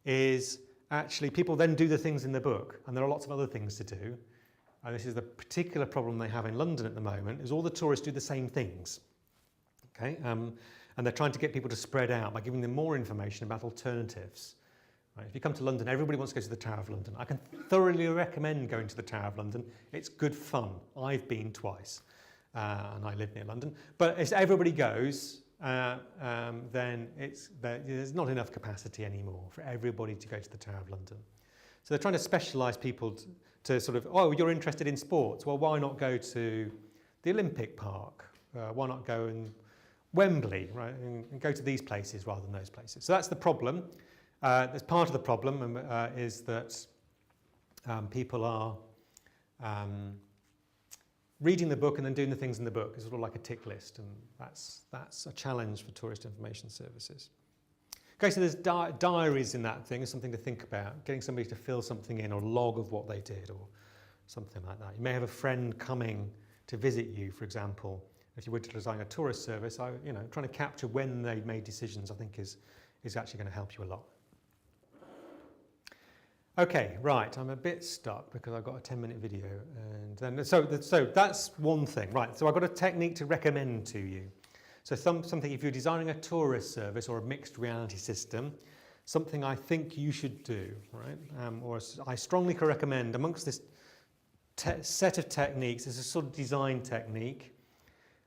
is actually people then do the things in the book, and there are lots of other things to do. And this is the particular problem they have in London at the moment, is all the tourists do the same things. Okay, and they're trying to get people to spread out by giving them more information about alternatives. Right, if you come to London, everybody wants to go to the Tower of London. I can thoroughly recommend going to the Tower of London. It's good fun. I've been twice. And I live near London. But if everybody goes, then there's not enough capacity anymore for everybody to go to the Tower of London. So they're trying to specialise people to sort of, oh, you're interested in sports. Well, why not go to the Olympic Park? Why not go in Wembley, right? And go to these places rather than those places. So that's the problem. That's part of the problem is that people are reading the book and then doing the things in the book. It's sort of like a tick list, and that's a challenge for tourist information services. Okay, so there's diaries in that thing. Is something to think about. Getting somebody to fill something in, or log of what they did, or something like that. You may have a friend coming to visit you, for example. If you were to design a tourist service, trying to capture when they made decisions, I think is actually going to help you a lot. Okay, right, I'm a bit stuck because I've got a 10-minute video, and then so that's one thing, right? So I've got a technique to recommend to you. So something, if you're designing a tourist service or a mixed reality system, something I think you should do, right? Or I strongly recommend amongst this set of techniques, there's a sort of design technique.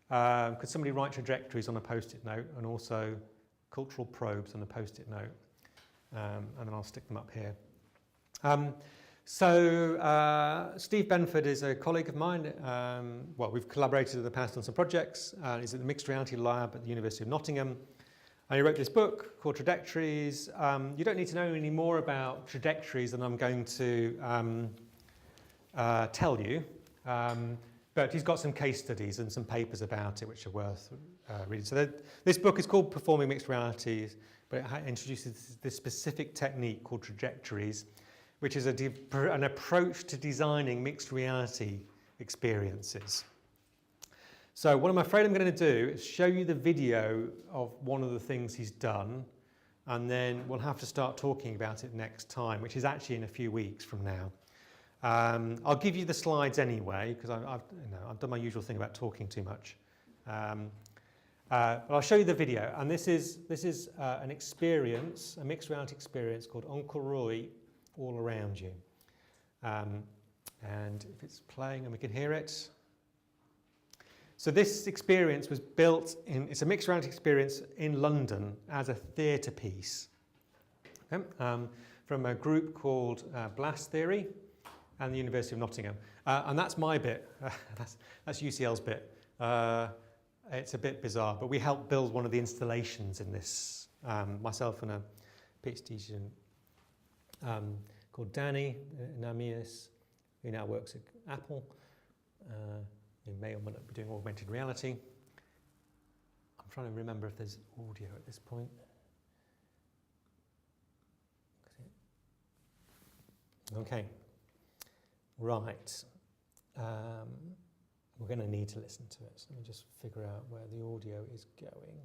Could somebody write trajectories on a Post-it note, and also cultural probes on a Post-it note, and then I'll stick them up here. Steve Benford is a colleague of mine. We've collaborated in the past on some projects. He's at the Mixed Reality Lab at the University of Nottingham. And he wrote this book called Trajectories. You don't need to know any more about trajectories than I'm going to tell you. But he's got some case studies and some papers about it which are worth reading. So this book is called Performing Mixed Realities, but it introduces this specific technique called trajectories, which is an approach to designing mixed reality experiences. So what I'm afraid I'm going to do is show you the video of one of the things he's done, and then we'll have to start talking about it next time, which is actually in a few weeks from now. I'll give you the slides anyway, because I've done my usual thing about talking too much. But I'll show you the video, and this is an experience, a mixed reality experience called Uncle Roy All Around You. And if it's playing and we can hear it. So this experience was built it's a mixed reality experience in London as a theatre piece, okay? From a group called Blast Theory and the University of Nottingham. And that's my bit, that's UCL's bit. It's a bit bizarre, but we helped build one of the installations in this, myself and a PhD student called Danny Namias, who now works at Apple. He may or may not be doing augmented reality. I'm trying to remember if there's audio at this point. Okay, right. We're going to need to listen to it, so let me just figure out where the audio is going.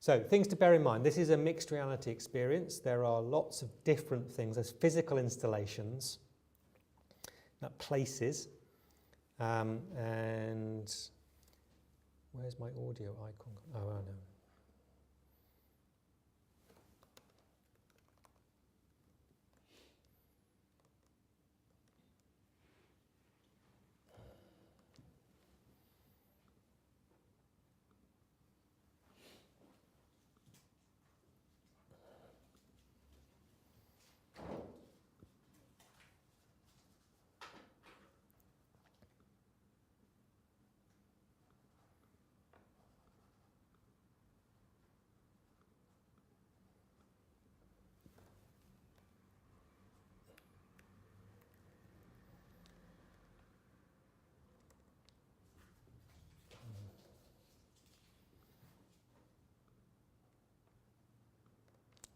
So things to bear in mind, this is a mixed reality experience. There are lots of different things. There's physical installations, places, and where's my audio icon? Oh, I know.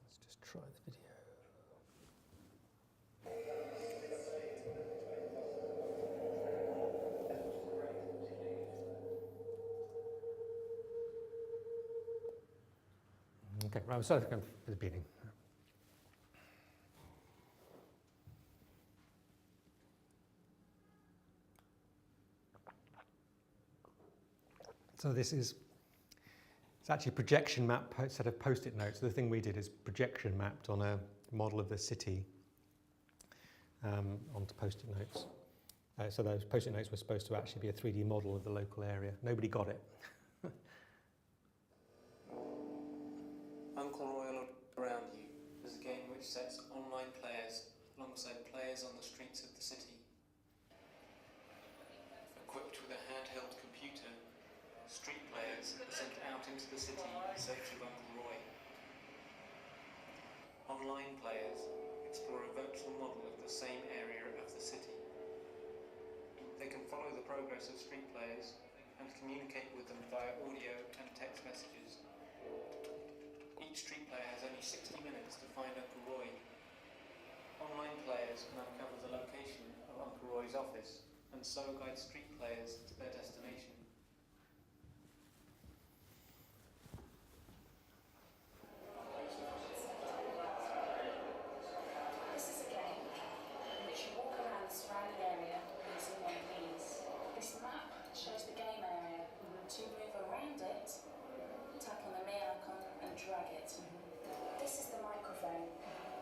Let's just try the video. Okay, right, I'm sorry to go for the beginning. So this is, it's actually a projection map set of post-it notes. The thing we did is projection mapped on a model of the city onto post-it notes. So those post-it notes were supposed to actually be a 3D model of the local area. Nobody got it. Uncle Royal Around You is a game which sets online players alongside players on the streets of the city. Equipped with a handheld computer, street players are sent out into the city in search of Uncle Roy. Online players explore a virtual model of the same area of the city. They can follow the progress of street players and communicate with them via audio and text messages. Each street player has only 60 minutes to find Uncle Roy. Online players can uncover the location of Uncle Roy's office and so guide street players to their destination. This is a game in which you walk around the surrounding area using one of these. This map shows the game area. To move around it, tap on the me icon and drag it. This is the microphone.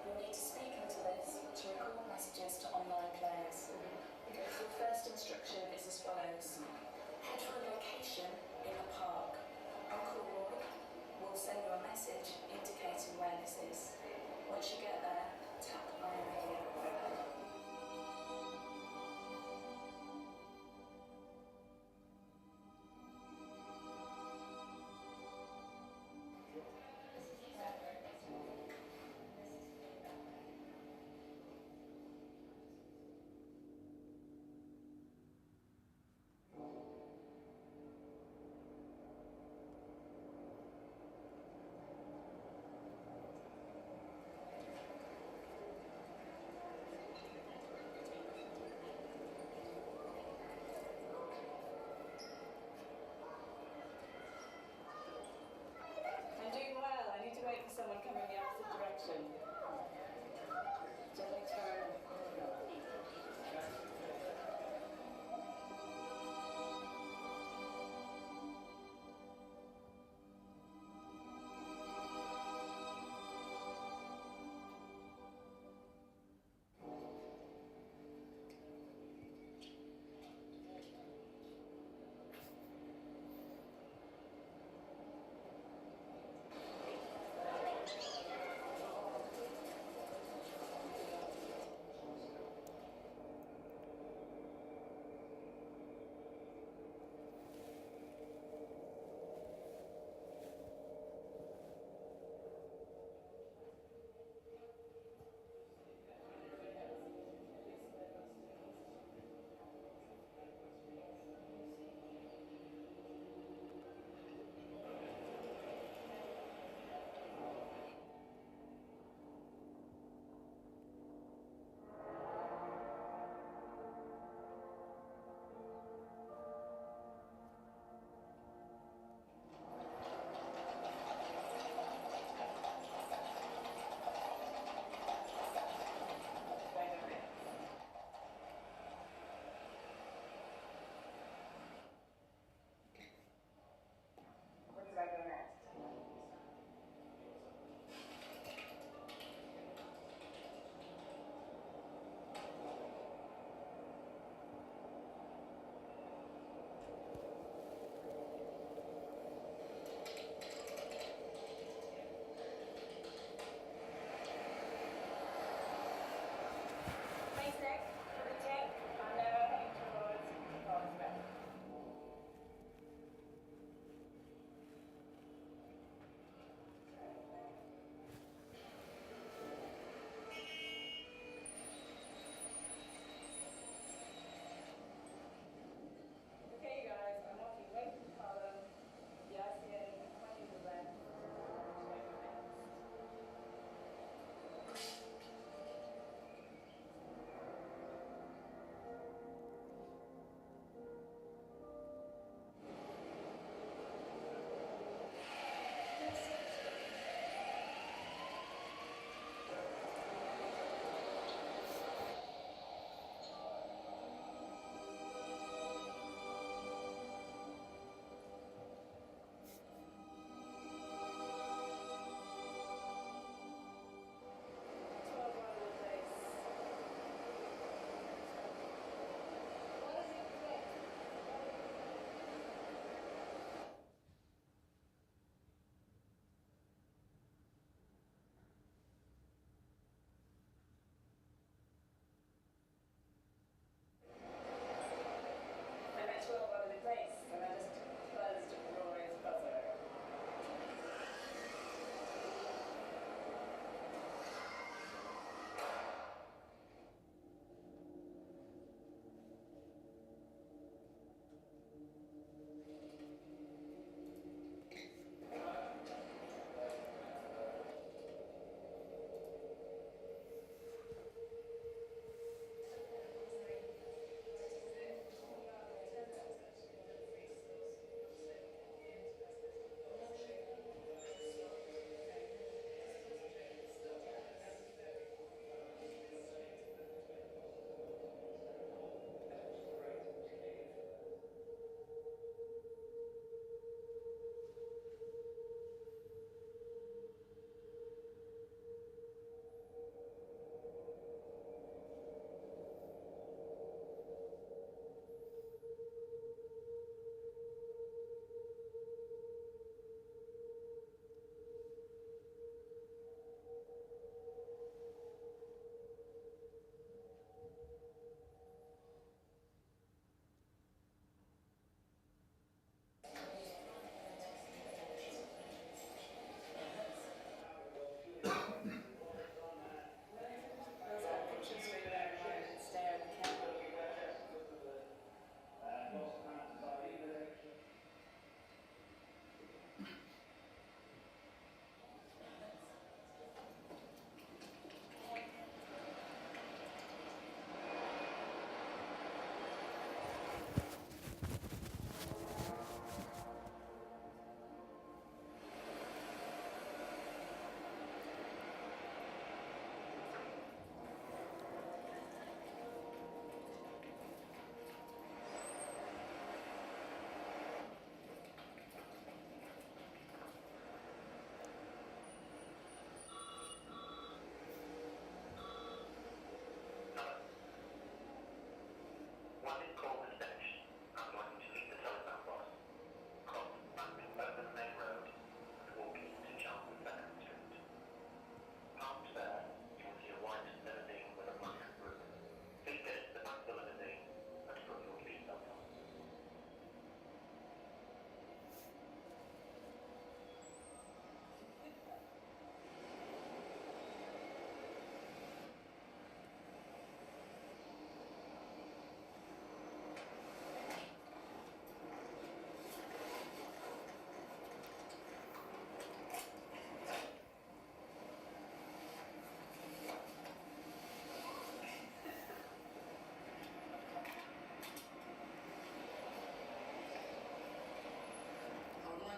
You'll need to speak into this to record messages to online players. Okay, so the first instruction is as follows.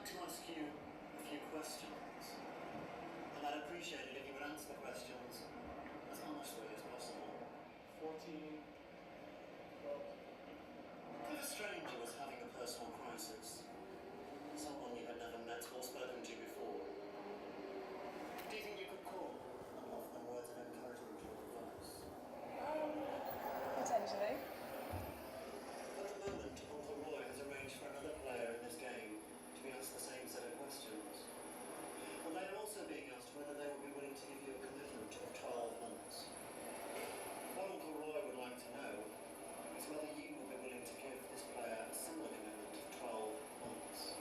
like to ask you a few questions, and I'd appreciate it if you would answer the questions as honestly as possible. 14. If a stranger was having a personal crisis, someone you had never met or spoken to before, do you think you could call and offer them words of encouragement or advice? Potentially. At the moment, Uncle Roy has arranged for another player in this game to be asked the same set of questions. And they are also being asked whether they will be willing to give you a commitment of 12 months. What Uncle Roy would like to know is whether you will be willing to give this player a similar commitment of 12 months.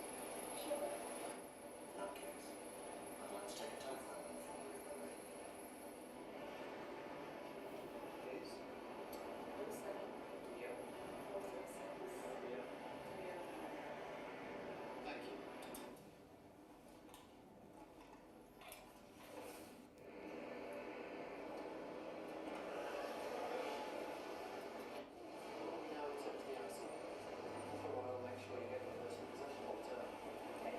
Sure. In that case, I'd like to take a telephone call from you, if I may. Please. 07 Yeah. 436 Yeah. 305. Thank you. Now accept the answer. For a while, make sure you get the person in possession of the turn. Okay.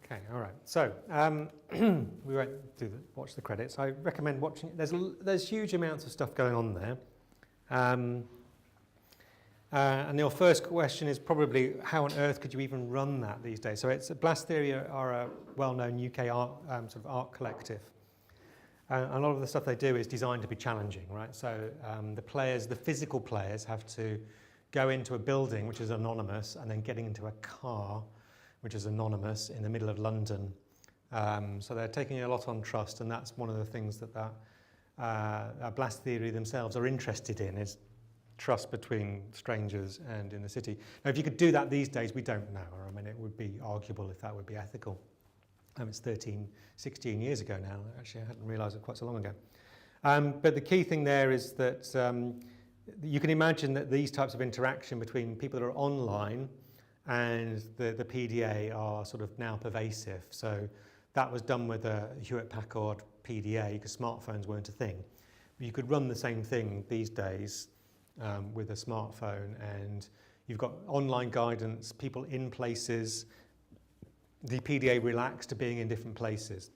Okay, all right. So we won't watch the credits. I recommend watching. There's huge amounts of stuff going on there. And your first question is probably how on earth could you even run that these days? So it's Blast Theory are a well-known UK art sort of art collective. A lot of the stuff they do is designed to be challenging, right? So the physical players have to go into a building which is anonymous and then getting into a car which is anonymous in the middle of London. So they're taking a lot on trust, and that's one of the things that Blast Theory themselves are interested in, is trust between strangers and in the city. Now, if you could do that these days, we don't know. I mean, it would be arguable if that would be ethical. It's 16 years ago now. Actually, I hadn't realised it quite so long ago. But the key thing there is that you can imagine that these types of interaction between people that are online and the PDA are sort of now pervasive. So that was done with a Hewlett-Packard PDA because smartphones weren't a thing. But you could run the same thing these days with a smartphone, and you've got online guidance, people in places, the PDA relaxed to being in different places.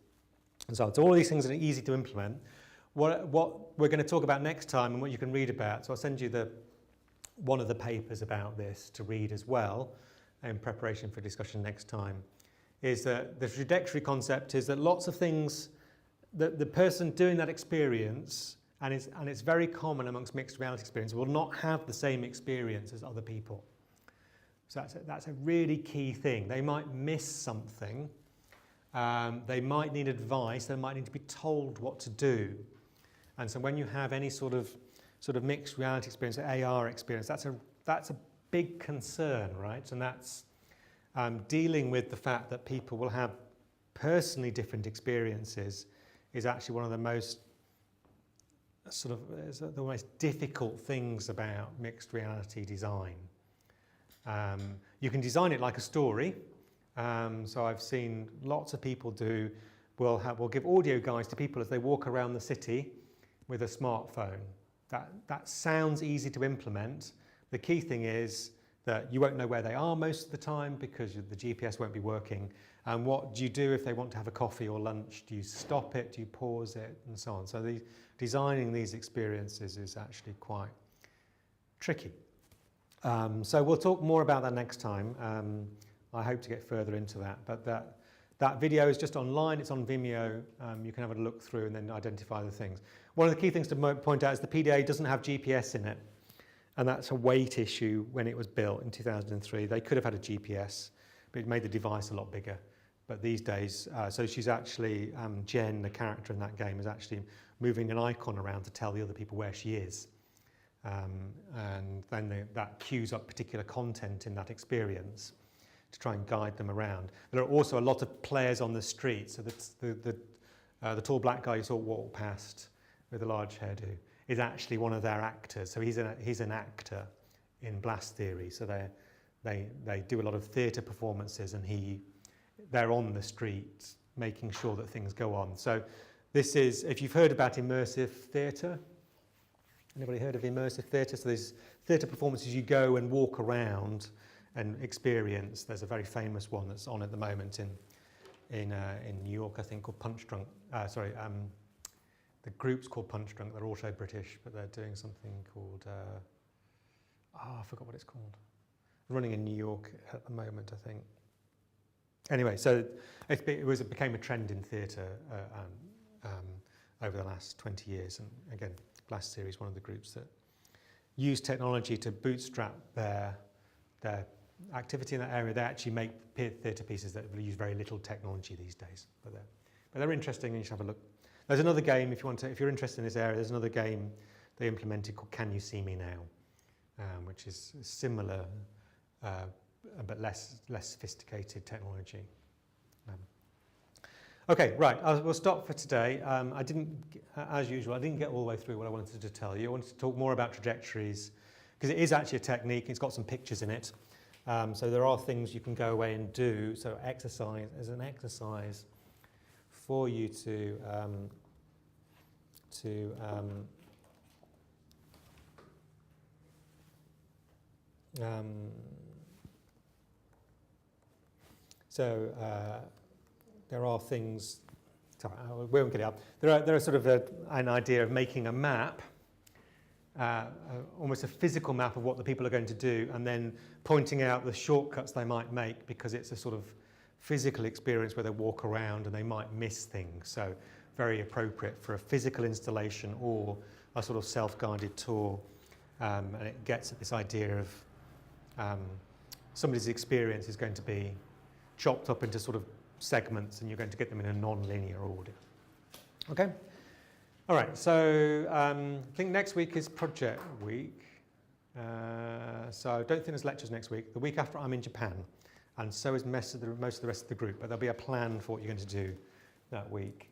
And so all these things are easy to implement. What we're going to talk about next time and what you can read about, so I'll send you one of the papers about this to read as well in preparation for discussion next time, is that the trajectory concept is that lots of things, that the person doing that experience, and it's very common amongst mixed reality experience, will not have the same experience as other people. So that's a really key thing. They might miss something, they might need advice, they might need to be told what to do. And so when you have any sort of mixed reality experience, AR experience, that's a big concern, right? And that's dealing with the fact that people will have personally different experiences is actually one of the most the most difficult things about mixed reality design. You can design it like a story. So I've seen lots of people will give audio guides to people as they walk around the city with a smartphone. That sounds easy to implement. The key thing is that you won't know where they are most of the time because the GPS won't be working. And what do you do if they want to have a coffee or lunch? Do you stop it? Do you pause it? And so on. So designing these experiences is actually quite tricky. So we'll talk more about that next time. I hope to get further into that. But that video is just online. It's on Vimeo. You can have a look through and then identify the things. One of the key things to point out is the PDA doesn't have GPS in it. And that's a weight issue when it was built in 2003. They could have had a GPS, but it made the device a lot bigger. But these days, so she's actually, Jen, the character in that game, is actually moving an icon around to tell the other people where she is. And then that cues up particular content in that experience to try and guide them around. There are also a lot of players on the street. So the tall black guy you saw walk past with a large hairdo is actually one of their actors. So he's an actor in blast theory. So they do a lot of theatre performances, and they're on the street making sure that things go on. So this is, if you've heard about immersive theatre, anybody heard of immersive theatre? So there's theatre performances you go and walk around and experience. There's a very famous one that's on at the moment in New York, I think, called Punch Drunk. The group's called Punch Drunk. They're also British, but they're doing something called I forgot what it's called. Running in New York at the moment, I think. Anyway, so it became a trend in theatre over the last 20 years. And again, Blast Series is one of the groups that use technology to bootstrap their activity in that area. They actually make theatre pieces that use very little technology these days. But they're interesting, and you should have a look. There's another game, if you're interested in this area, there's another game they implemented called Can You See Me Now, which is similar, but less sophisticated technology. Okay, right, we'll stop for today. As usual, I didn't get all the way through what I wanted to tell you. I wanted to talk more about trajectories, because it is actually a technique. It's got some pictures in it. So there are things you can go away and do. So exercise, as an exercise for you to there are things, sorry, we won't get it up. There are sort of an idea of making a map, almost a physical map of what the people are going to do, and then pointing out the shortcuts they might make, because it's a sort of physical experience where they walk around and they might miss things. So very appropriate for a physical installation or a sort of self-guided tour. And it gets at this idea of somebody's experience is going to be chopped up into sort of segments, and you're going to get them in a non-linear order. Okay? All right, so I think next week is project week. So I don't think there's lectures next week. The week after, I'm in Japan, and so is most of the rest of the group, but there'll be a plan for what you're going to do that week.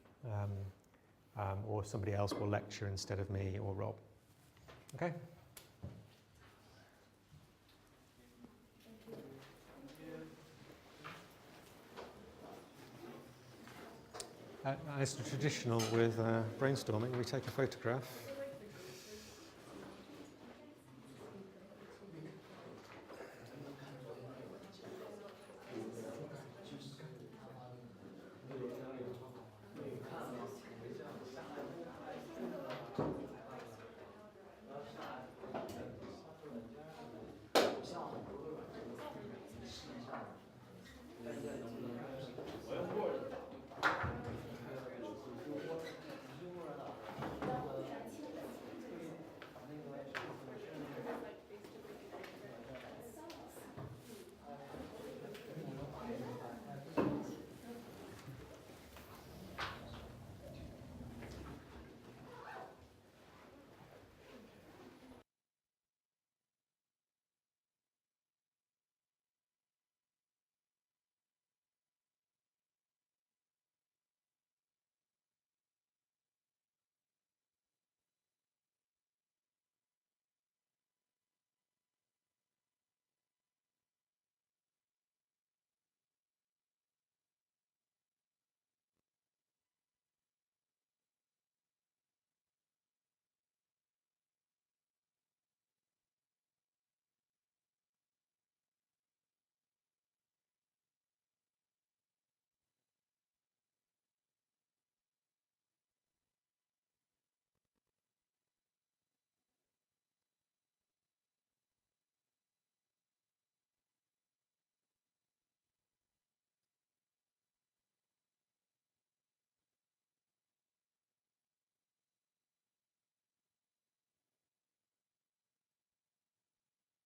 Or somebody else will lecture instead of me or Rob. Okay? It's traditional with brainstorming. We take a photograph.